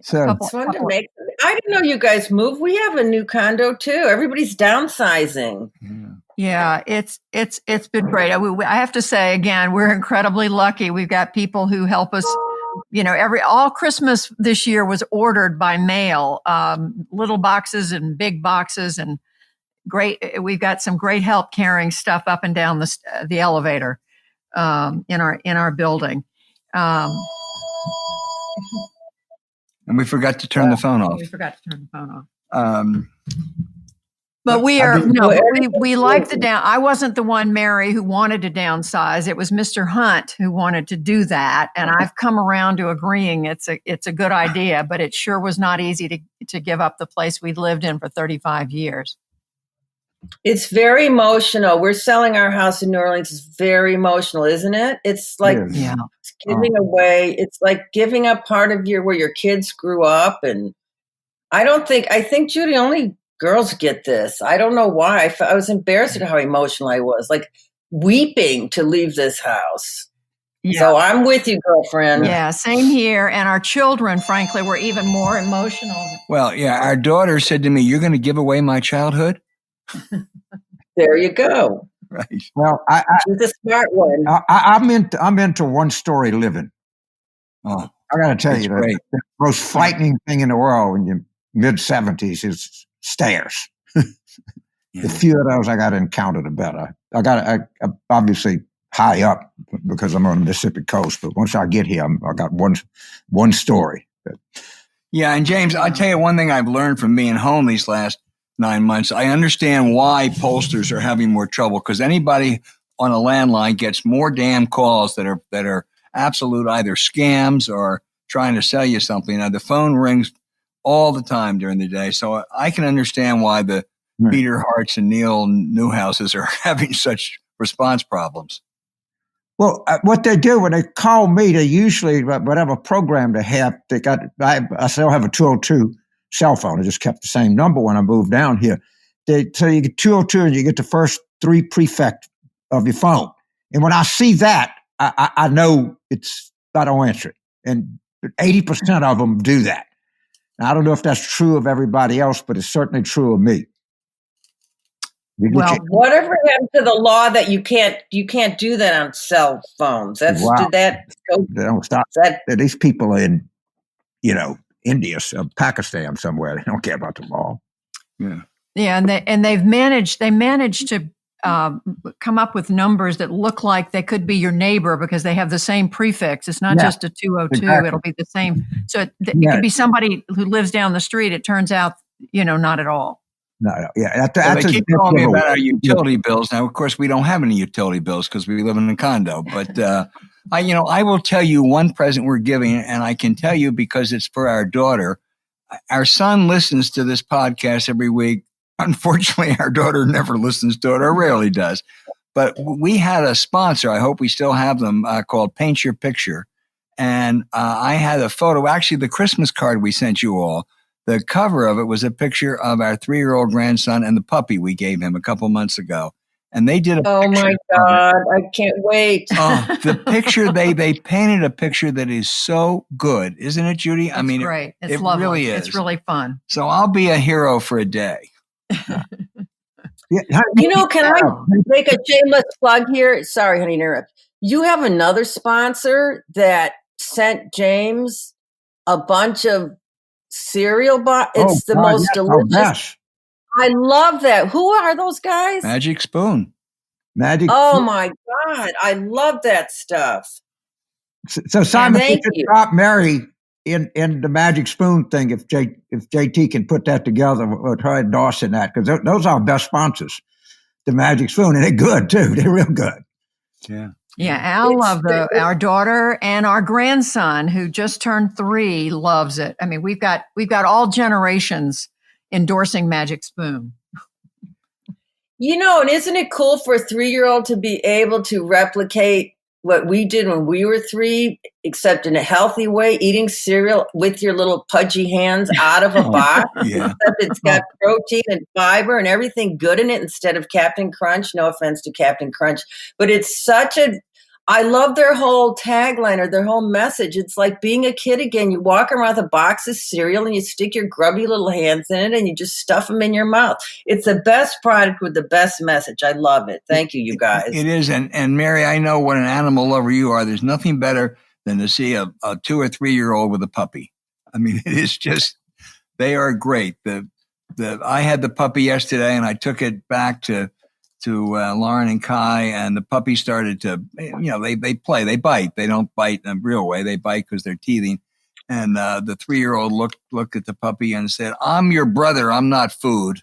So it's fun to make. I didn't know you guys moved. We have a new condo too. Everybody's downsizing. Yeah, it's been great. I have to say again, we're incredibly lucky. We've got people who help us. All Christmas this year was ordered by mail, little boxes and big boxes, and great. We've got some great help carrying stuff up and down the elevator in our building. And we forgot to turn the phone off. We forgot to turn the phone off. But we like the down. I wasn't the one, Mary, who wanted to downsize. It was Mr. Hunt who wanted to do that, and I've come around to agreeing it's a good idea. But it sure was not easy to give up the place we'd lived in for 35 years. It's very emotional. We're selling our house in New Orleans. It's very emotional, isn't it? It's like it's giving away. It's like giving up part of where your kids grew up, and I think Judy, only girls get this. I don't know why. I was embarrassed at how emotional I was, like weeping to leave this house. Yeah. So I'm with you, girlfriend. Yeah, same here. And our children, frankly, were even more emotional. Well, yeah, our daughter said to me, "You're going to give away my childhood?" There you go. Right. Well, she's a smart one. I'm into one-story living. Oh, I got to tell you, the most frightening thing in the world in your mid-70s is stairs. The fewer of those I got to encounter, the better. I obviously high up because I'm on the Mississippi coast, but once I get here, I got one story. Yeah, and James, I'll tell you one thing I've learned from being home these last 9 months. I understand why pollsters are having more trouble, because anybody on a landline gets more damn calls that are absolute either scams or trying to sell you something. Now, the phone rings all the time during the day, so I can understand why the Peter Harts and Neil Newhouses are having such response problems. Well, what they do when they call me, they usually, whatever program they have, I still have a 202 cell phone. I just kept the same number when I moved down here. So you get 202 and you get the first three prefix of your phone. And when I see that, I know I don't answer it. And 80% of them do that. Now, I don't know if that's true of everybody else, but it's certainly true of me. Well, whatever happened to the law that you can't do that on cell phones? Did that go? They don't stop. These people are in, India, Pakistan somewhere. They don't care about the law. Yeah. Yeah, and they managed to come up with numbers that look like they could be your neighbor because they have the same prefix. It's not just a 202. Exactly. It'll be the same. So it could be somebody who lives down the street. It turns out, not at all. No, yeah. They keep calling me about our utility bills. Now, of course, we don't have any utility bills because we live in a condo. But I will tell you one present we're giving, and I can tell you because it's for our daughter. Our son listens to this podcast every week. Unfortunately, our daughter never listens to it, or rarely does. But we had a sponsor, I hope we still have them, called Paint Your Picture. And I had a photo, actually the Christmas card we sent you all. The cover of it was a picture of our 3-year-old grandson and the puppy we gave him a couple months ago. And they did a Oh my God, I can't wait. The picture, they painted a picture that is so good. Isn't it, Judy? It's great. It's lovely. Really is. It's really fun. So I'll be a hero for a day. Can I make a shameless plug here? Sorry, honey, interrupt. You have another sponsor that sent James a bunch of cereal It's the most delicious. I love that. Who are those guys? Magic Spoon. Oh my God, I love that stuff. So Simon, you should drop Mary in the Magic Spoon thing if JT can put that together or try endorsing that, because those are our best sponsors, the Magic Spoon, and they're good too. They're real good. Yeah. Yeah, Al loved our daughter, and our grandson, who just turned 3, loves it. I mean, we've got all generations endorsing Magic Spoon. And isn't it cool for a 3-year-old to be able to replicate what we did when we were 3, except in a healthy way, eating cereal with your little pudgy hands out of a box. Yeah. Except it's got protein and fiber and everything good in it instead of Captain Crunch. No offense to Captain Crunch, but it's I love their whole tagline or their whole message. It's like being a kid again. You walk around with a box of cereal and you stick your grubby little hands in it and you just stuff them in your mouth. It's the best product with the best message. I love it. Thank you, you guys. It is. And Mary, I know what an animal lover you are. There's nothing better than to see a 2 or 3-year-old with a puppy. I mean, it is just, they are great. I had the puppy yesterday and I took it back to Lauren and Kai, and the puppy started to, they play, they bite. They don't bite in a real way. They bite because they're teething. And the 3-year-old looked at the puppy and said, "I'm your brother. I'm not food."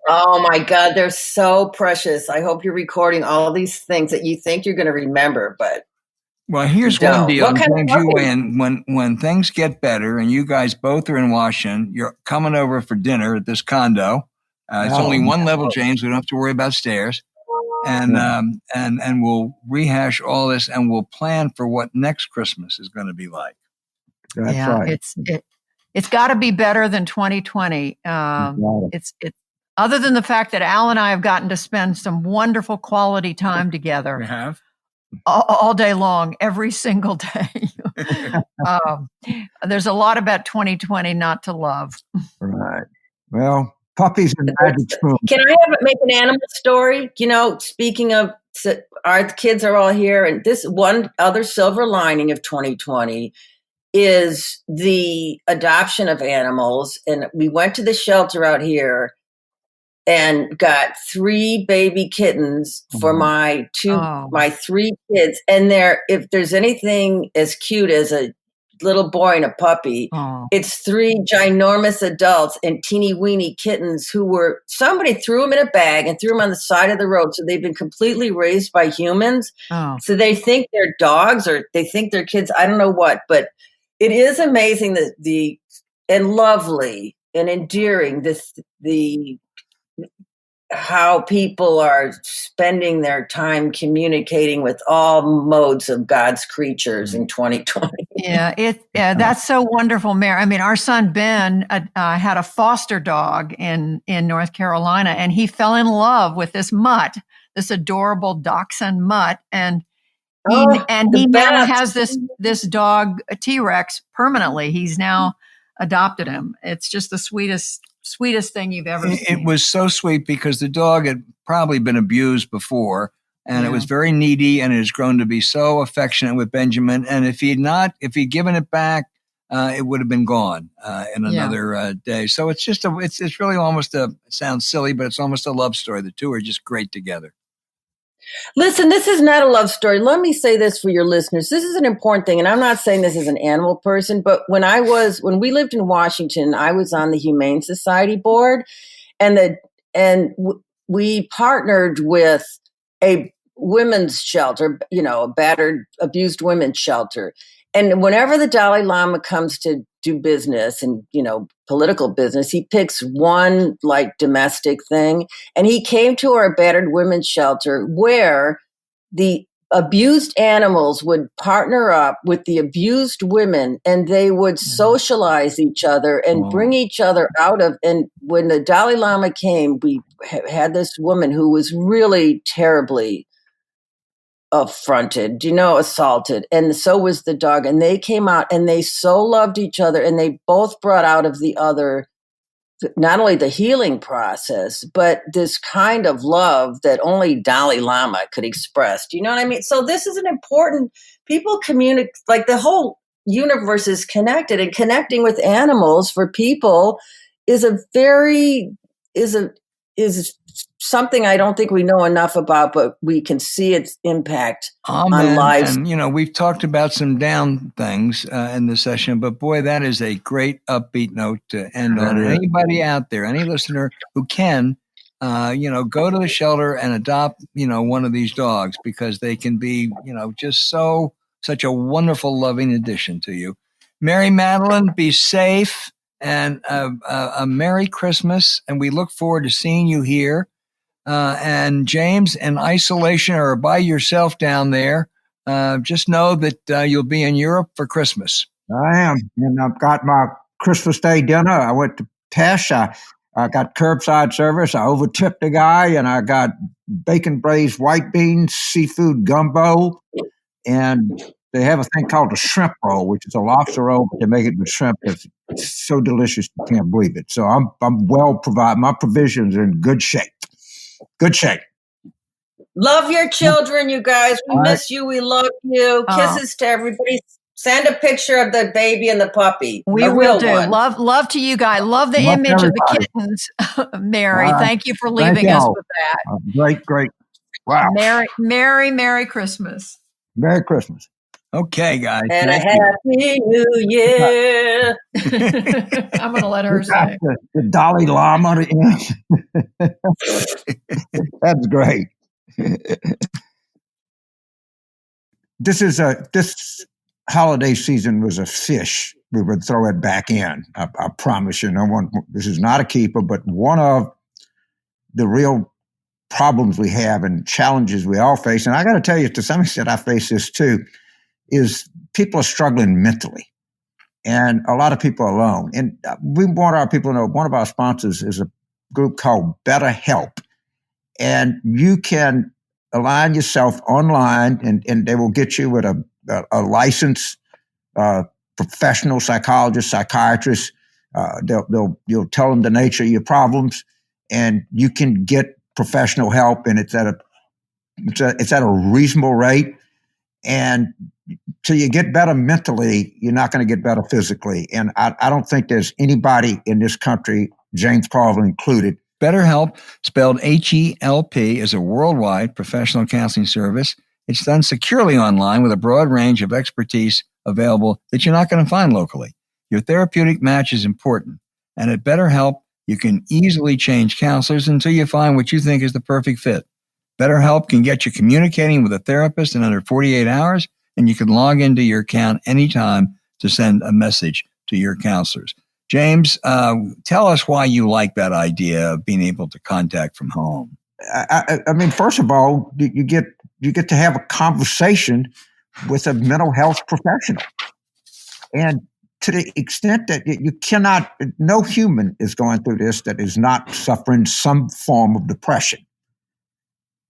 Oh my God, they're so precious. I hope you're recording all these things that you think you're going to remember, but Well, here's don't. one deal, What kind of James. You win when things get better and you guys both are in Washington. You're coming over for dinner at this condo. It's only one level, James. We don't have to worry about stairs. And we'll rehash all this and we'll plan for what next Christmas is going to be like. That's right. It's got to be better than 2020. It's other than the fact that Al and I have gotten to spend some wonderful quality time together. We have all day long, every single day. There's a lot about 2020 not to love. Right. Well, puppies and magic spoons. Can I make an animal story? You know, speaking of, our kids are all here, and this one other silver lining of 2020 is the adoption of animals. And we went to the shelter out here and got 3 baby kittens for my 3 kids. And if there's anything as cute as a little boy and a puppy, it's 3 ginormous adults and teeny weeny kittens somebody threw them in a bag and threw them on the side of the road. So they've been completely raised by humans. So they think they're dogs or they think they're kids. I don't know what, but it is amazing that and lovely and endearing how people are spending their time communicating with all modes of God's creatures in 2020. Yeah, that's so wonderful, Mary. I mean, our son Ben had a foster dog in North Carolina, and he fell in love with this mutt, this adorable dachshund mutt, and he now has this dog, a T-Rex, permanently. He's now adopted him. It's just the sweetest thing you've ever seen. It was so sweet because the dog had probably been abused before, and it was very needy, and it has grown to be so affectionate with Benjamin. And if he'd given it back, it would have been gone in another day. So it's just it's really almost it sounds silly, but it's almost a love story. The two are just great together. Listen, this is not a love story. Let me say this for your listeners. This is an important thing. And I'm not saying this as an animal person, but when we lived in Washington, I was on the Humane Society board, and we partnered with a women's shelter, a battered, abused women's shelter. And whenever the Dalai Lama comes to do business and, political business, he picks one domestic thing. And he came to our battered women's shelter where the abused animals would partner up with the abused women, and they would socialize each other and bring each other out of. And when the Dalai Lama came, we had this woman who was really terribly affronted, assaulted. And so was the dog. And they came out and they so loved each other, and they both brought out of the other not only the healing process, but this kind of love that only Dalai Lama could express. Do you know what I mean? So this is an important, people communicate, the whole universe is connected, and connecting with animals for people is something I don't think we know enough about, but we can see its impact on lives. And, we've talked about some down things in the session, but boy, that is a great upbeat note to end on. And anybody out there, any listener who can, go to the shelter and adopt, one of these dogs, because they can be, just such a wonderful, loving addition to you. Mary Matalin, be safe, and a Merry Christmas. And we look forward to seeing you here. And James, in isolation or by yourself down there, just know that you'll be in Europe for Christmas. I am. And I've got my Christmas Day dinner. I went to Tesh. I got curbside service. I overtipped a guy, and I got bacon braised white beans, seafood gumbo, and they have a thing called a shrimp roll, which is a lobster roll, but they make it with shrimp. It's so delicious you can't believe it. So I'm well provided. My provisions are in good shape. Good shape. Love your children, you guys. We miss you. We love you. Kisses to everybody. Send a picture of the baby and the puppy. We will do. Love to you guys. Love the image of the kittens, Mary. Thank you for leaving us with that. Great. Wow. Merry Christmas. Merry Christmas. Okay, guys. And a happy new year. I'm going to let her say. The Dalai Lama. That's great. This holiday season was a fish. We would throw it back in. I promise you. This is not a keeper, but one of the real problems we have and challenges we all face, and I got to tell you, to some extent, I face this too, is people are struggling mentally, and a lot of people are alone. And we want our people to know one of our sponsors is a group called BetterHelp, and you can align yourself online, and they will get you with a licensed professional psychologist, psychiatrist. You'll tell them the nature of your problems, and you can get professional help, and it's at a reasonable rate. And till you get better mentally, you're not going to get better physically. And I don't think there's anybody in this country, James Carville included. BetterHelp, spelled HELP, is a worldwide professional counseling service. It's done securely online with a broad range of expertise available that you're not going to find locally. Your therapeutic match is important. And at BetterHelp, you can easily change counselors until you find what you think is the perfect fit. BetterHelp can get you communicating with a therapist in under 48 hours, and you can log into your account anytime to send a message to your counselors. James, tell us why you like that idea of being able to contact from home. I mean, first of all, you get to have a conversation with a mental health professional. And to the extent that you cannot, no human is going through this that is not suffering some form of depression.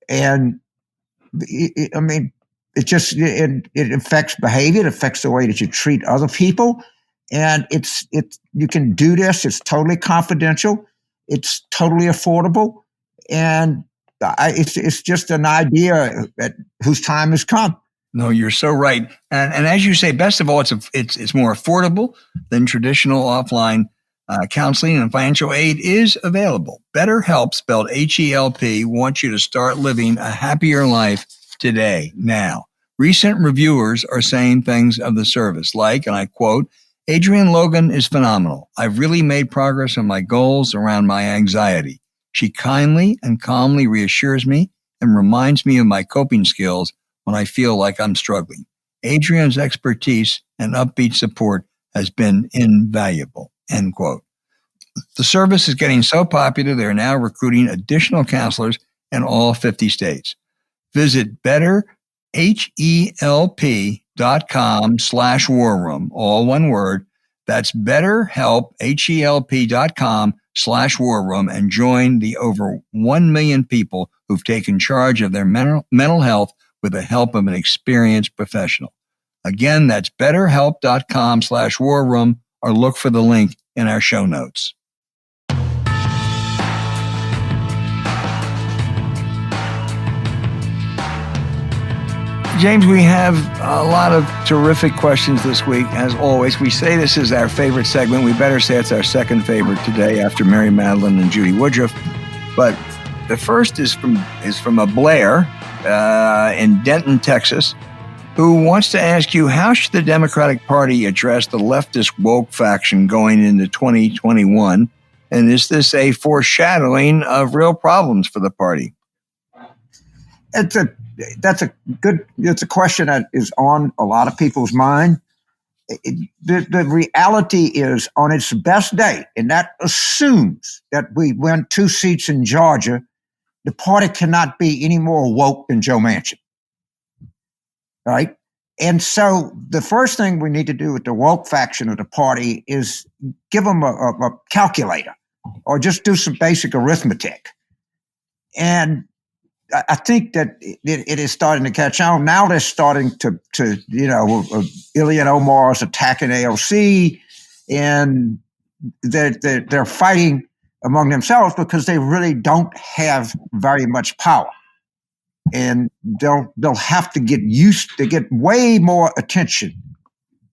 And it affects behavior, it affects the way that you treat other people. And you can do this. It's totally confidential. It's totally affordable. And it's just an idea whose time has come. No, you're so right. And as you say, best of all, it's more affordable than traditional offline counseling, and financial aid is available. BetterHelp, spelled HELP, wants you to start living a happier life today, now. Recent reviewers are saying things of the service like, and I quote, "Adrienne Logan is phenomenal. I've really made progress on my goals around my anxiety. She kindly and calmly reassures me and reminds me of my coping skills when I feel like I'm struggling. Adrienne's expertise and upbeat support has been invaluable," end quote. The service is getting so popular, they're now recruiting additional counselors in all 50 states. Visit betterhelp.com/warroom, all one word. That's betterhelp, HELP.com/warroom, and join the over 1 million people who've taken charge of their mental health with the help of an experienced professional. Again, that's betterhelp.com/warroom, or look for the link in our show notes. James, we have a lot of terrific questions this week. As always, we say this is our favorite segment. We better say it's our second favorite today after Mary Matalin and Judy Woodruff. But the first is from a Blair in Denton, Texas, who wants to ask you, how should the Democratic Party address the leftist woke faction going into 2021? And is this a foreshadowing of real problems for the party? It's a question that is on a lot of people's mind. The reality is, on its best day, and that assumes that we win 2 seats in Georgia, the party cannot be any more woke than Joe Manchin. Right? And so the first thing we need to do with the woke faction of the party is give them a calculator, or just do some basic arithmetic. And I think that it is starting to catch on. Now they're starting to Ilhan Omar is attacking AOC, and they're fighting among themselves because they really don't have very much power, and they'll have to get way more attention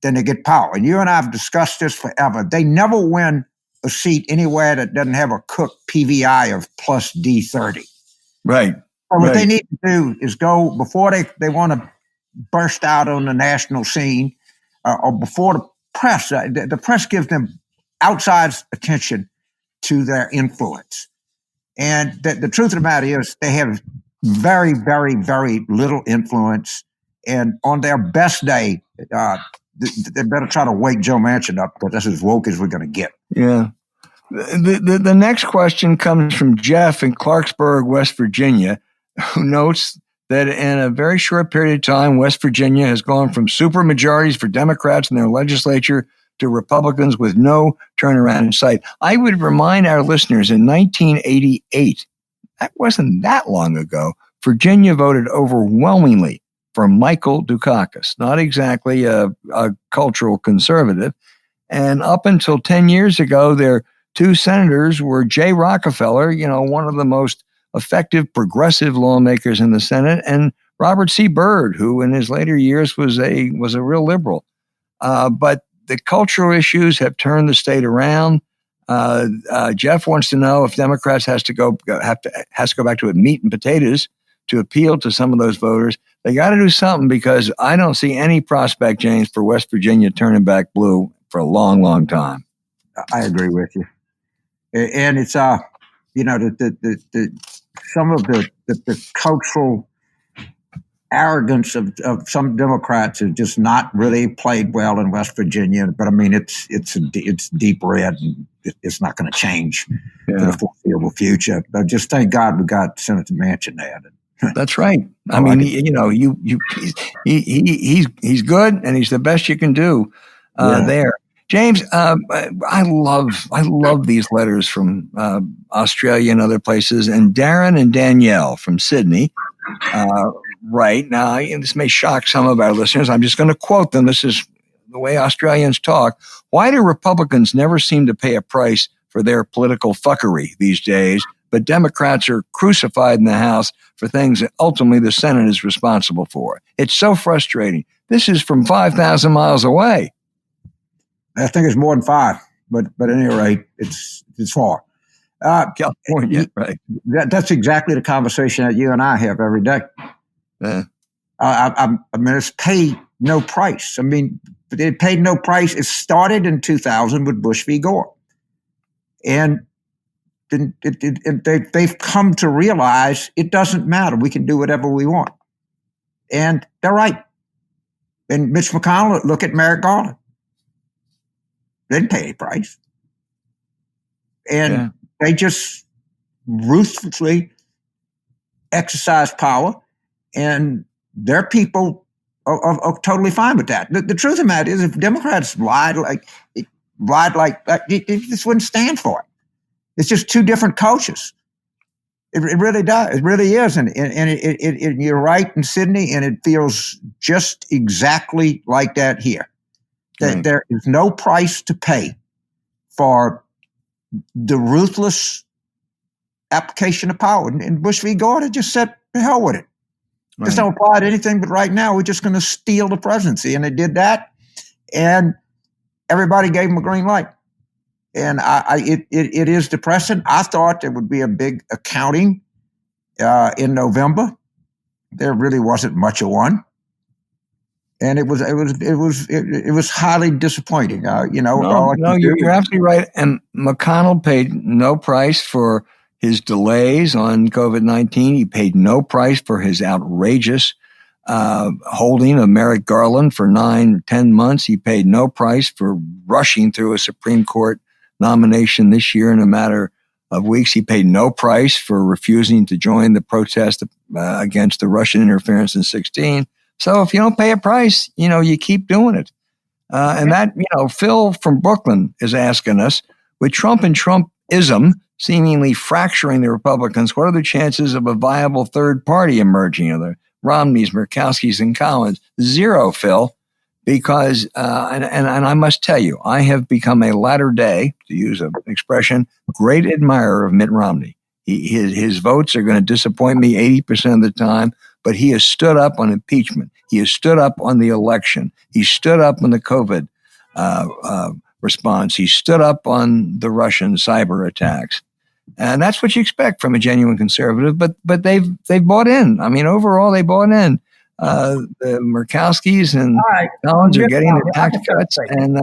than they get power. And you and I have discussed this forever. They never win a seat anywhere that doesn't have a Cook PVI of plus D30. Right. So what they need to do is go, before they want to burst out on the national scene or before the press. The press gives them outside attention to their influence. And the truth of the matter is they have very, very, very little influence. And on their best day, they better try to wake Joe Manchin up, because that's as woke as we're going to get. Yeah. The next question comes from Jeff in Clarksburg, West Virginia, who notes that in a very short period of time, West Virginia has gone from supermajorities for Democrats in their legislature to Republicans with no turnaround in sight. I would remind our listeners, in 1988, that wasn't that long ago, Virginia voted overwhelmingly for Michael Dukakis, not exactly a cultural conservative. And up until 10 years ago, their two senators were Jay Rockefeller, one of the most effective progressive lawmakers in the Senate, and Robert C. Byrd, who in his later years was a real liberal. But the cultural issues have turned the state around. Jeff wants to know if Democrats has to go back to a meat and potatoes to appeal to some of those voters. They got to do something, because I don't see any prospect, James, for West Virginia turning back blue for a long, long time. I agree with you, and it's some of the cultural arrogance of some Democrats has just not really played well in West Virginia. But I mean, it's deep red, and it's not going to change for the foreseeable future. But just thank God we got Senator Manchin there. That's right. I mean, he's good, and he's the best you can do there. James, I love these letters from Australia and other places, and Darren and Danielle from Sydney. Right now, this may shock some of our listeners. I'm just going to quote them. This is the way Australians talk. Why do Republicans never seem to pay a price for their political fuckery these days, but Democrats are crucified in the House for things that ultimately the Senate is responsible for? It's so frustrating. This is from 5,000 miles away. I think it's more than 5, but at any rate, it's far. California, right? That's exactly the conversation that you and I have every day. I mean, it's paid no price. I mean, it paid no price. It started in 2000 with Bush v. Gore. And they've come to realize it doesn't matter. We can do whatever we want. And they're right. And Mitch McConnell, look at Merrick Garland. They didn't pay any price. And they just ruthlessly exercise power. And their people are totally fine with that. The truth of the matter is, if Democrats lied like that, it just wouldn't stand for it. It's just two different cultures. It really does. It really is. And you're right in Sydney, and it feels just exactly like that here. That there is no price to pay for the ruthless application of power. And Bush v. Gore just said, the hell with it. Right. Just don't apply to anything, but right now we're just going to steal the presidency. And they did that, and everybody gave them a green light. And it is depressing. I thought there would be a big accounting in November. There really wasn't much of one, and it was highly disappointing. You're absolutely right. And McConnell paid no price for his delays on COVID-19. He paid no price for his outrageous holding of Merrick Garland for 9-10 months. He paid no price for rushing through a Supreme Court nomination this year in a matter of weeks. He paid no price for refusing to join the protest against the Russian interference in 2016. So if you don't pay a price, you keep doing it. And that, Phil from Brooklyn is asking us, with Trump and Trumpism seemingly fracturing the Republicans, what are the chances of a viable third party emerging? The Romneys, Murkowskis, and Collins? Zero, Phil. Because, and I must tell you, I have become a latter day, to use an expression, great admirer of Mitt Romney. His votes are going to disappoint me 80% of the time, but he has stood up on impeachment. He has stood up on the election. He stood up on the COVID response. He stood up on the Russian cyber attacks. And that's what you expect from a genuine conservative, but they've bought in. I mean, overall, they bought in. the Murkowskis and right. Collins are getting the tax cuts. And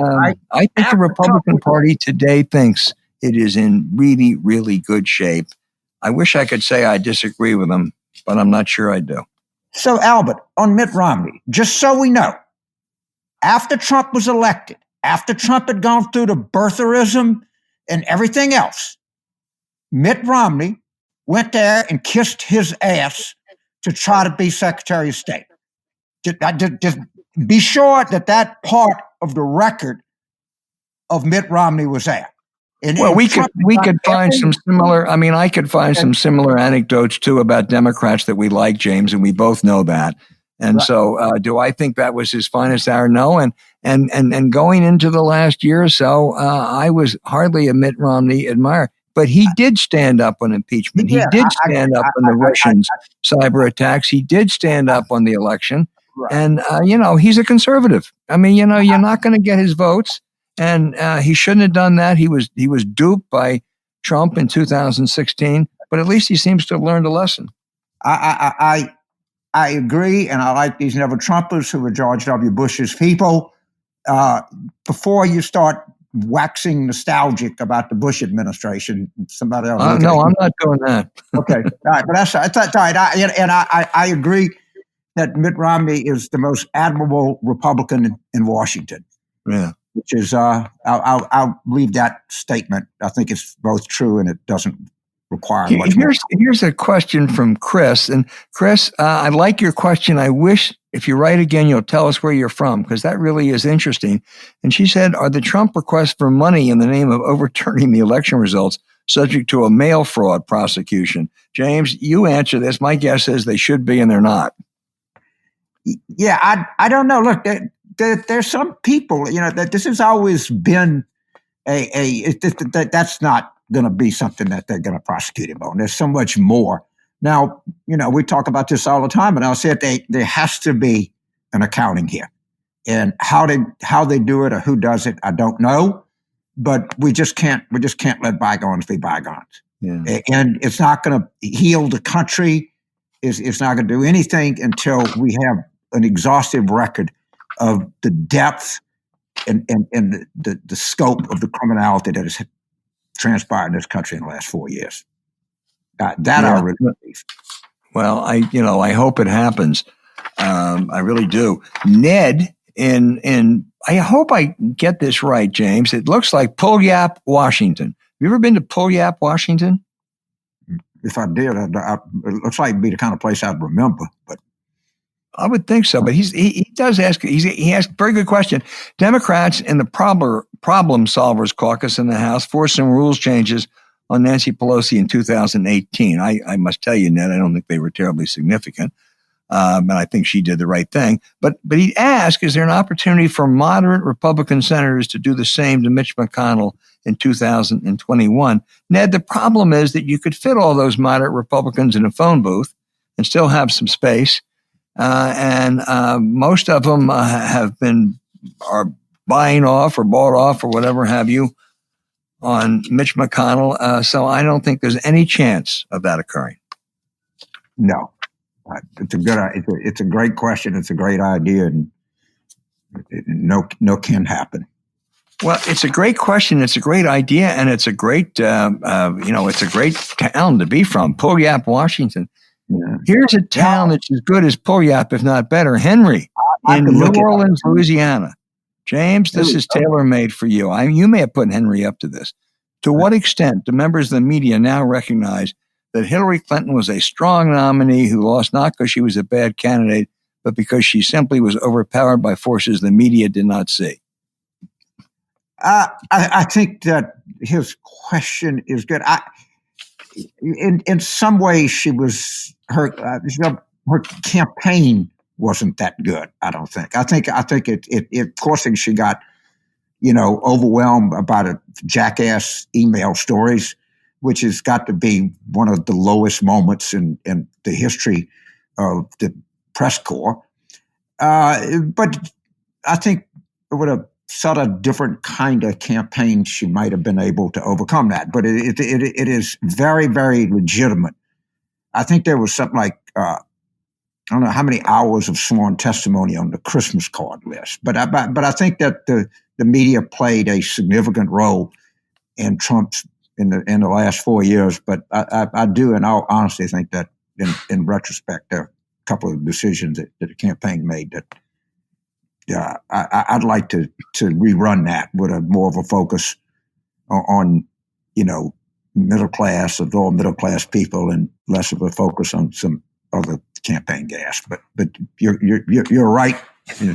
I think the Republican Party today thinks it is in really, really good shape. I wish I could say I disagree with them, but I'm not sure I do. So, Albert, on Mitt Romney, just so we know, after Trump was elected, after Trump had gone through the birtherism and everything else, Mitt Romney went there and kissed his ass to try to be Secretary of State. Just be sure that part of the record of Mitt Romney was there. Well, we could find some similar. I mean, I could find some similar anecdotes too about Democrats that we like, James, and we both know that. And right. So, do I think that was his finest hour? No. And going into the last year or so, I was hardly a Mitt Romney admirer, but he did stand up on impeachment. He did stand up on the Russians' cyber attacks. He did stand up on the election. Right. And he's a conservative. I mean, you're not going to get his votes. And he shouldn't have done that. He was duped by Trump in 2016, but at least he seems to have learned a lesson. I agree, and I like these never Trumpers who were George W. Bush's people. Before you start waxing nostalgic about the Bush administration, somebody else. No, I'm not doing that. Okay, all right, but that's right. I agree that Mitt Romney is the most admirable Republican in Washington. Yeah. Which is, I'll leave that statement. I think it's both true and it doesn't require much more. Here's a question from Chris. And Chris, I like your question. I wish if you write again, you'll tell us where you're from, because that really is interesting. And she said, are the Trump requests for money in the name of overturning the election results subject to a mail fraud prosecution? James, you answer this. My guess is they should be and they're not. Yeah, I don't know. Look, there's some people, that this has always been that's not going to be something that they're going to prosecute him on. There's so much more. Now, we talk about this all the time, and I'll say there has to be an accounting here. And how they do it or who does it, I don't know. But we just can't let bygones be bygones. Yeah. And it's not going to heal the country. It's not going to do anything until we have an exhaustive record of the depth and the scope of the criminality that has transpired in this country in the last 4 years. I really believe. Well, I hope it happens. I really do. Ned I hope I get this right, James. It looks like Puyallup, Washington. Have you ever been to Puyallup, Washington? If I did, it looks like it'd be the kind of place I'd remember, but. I would think so, but he does ask. He asked a very good question. Democrats in the Problem Solvers Caucus in the House forced some rules changes on Nancy Pelosi in 2018. I must tell you, Ned, I don't think they were terribly significant, and I think she did the right thing. But he asked, is there an opportunity for moderate Republican senators to do the same to Mitch McConnell in 2021? Ned, the problem is that you could fit all those moderate Republicans in a phone booth and still have some space. And most of them are buying off or bought off or whatever have you on Mitch McConnell. So I don't think there's any chance of that occurring. No, it's a great question. It's a great idea, and no can happen. Well, it's a great question. It's a great idea, and it's a great it's a great town to be from, Puyallup, Washington. Yeah. Here's a town that's as good as Puyallup, if not better. Henry, in New Orleans, Louisiana. James, this is tailor-made for you. You may have put Henry up to this. To what extent do members of the media now recognize that Hillary Clinton was a strong nominee who lost not because she was a bad candidate, but because she simply was overpowered by forces the media did not see? I think that his question is good. In some ways, her campaign wasn't that good. I don't think. I think of course, she got overwhelmed about a jackass email stories, which has got to be one of the lowest moments in the history of the press corps. But I think with a sort of different kind of campaign, she might have been able to overcome that. But it is very, very legitimate. I think there was something like I don't know how many hours of sworn testimony on the Christmas card list, but I think that the media played a significant role in Trump's in the last 4 years. But I do, in all honesty, think that in retrospect, there are a couple of decisions that the campaign made that I'd like to rerun that with a more of a focus on middle class, adult middle class people, and less of a focus on some other campaign gas. But you're right.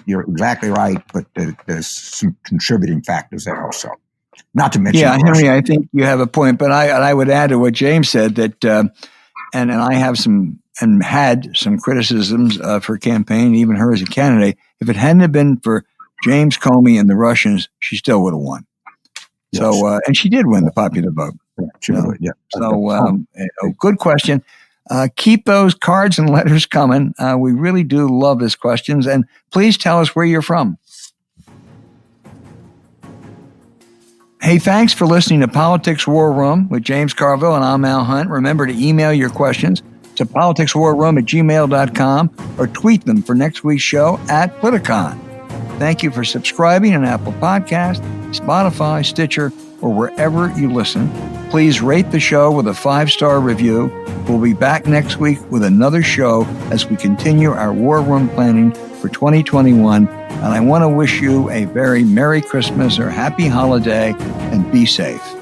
You're exactly right. But there's some contributing factors there also. Not to mention, Henry, I think you have a point. But I would add to what James said that, and I have some and had some criticisms of her campaign, even her as a candidate. If it hadn't been for James Comey and the Russians, she still would have won. Yes. So, and she did win the popular vote. Yeah. So, good question. Keep those cards and letters coming. We really do love these questions. And please tell us where you're from. Hey, thanks for listening to Politics War Room with James Carville, and I'm Al Hunt. Remember to email your questions to politicswarroom@gmail.com or tweet them for next week's show at Politicon. Thank you for subscribing on Apple Podcasts, Spotify, Stitcher, or wherever you listen. Please rate the show with a 5-star review. We'll be back next week with another show as we continue our War Room planning for 2021. And I want to wish you a very Merry Christmas or Happy Holiday, and be safe.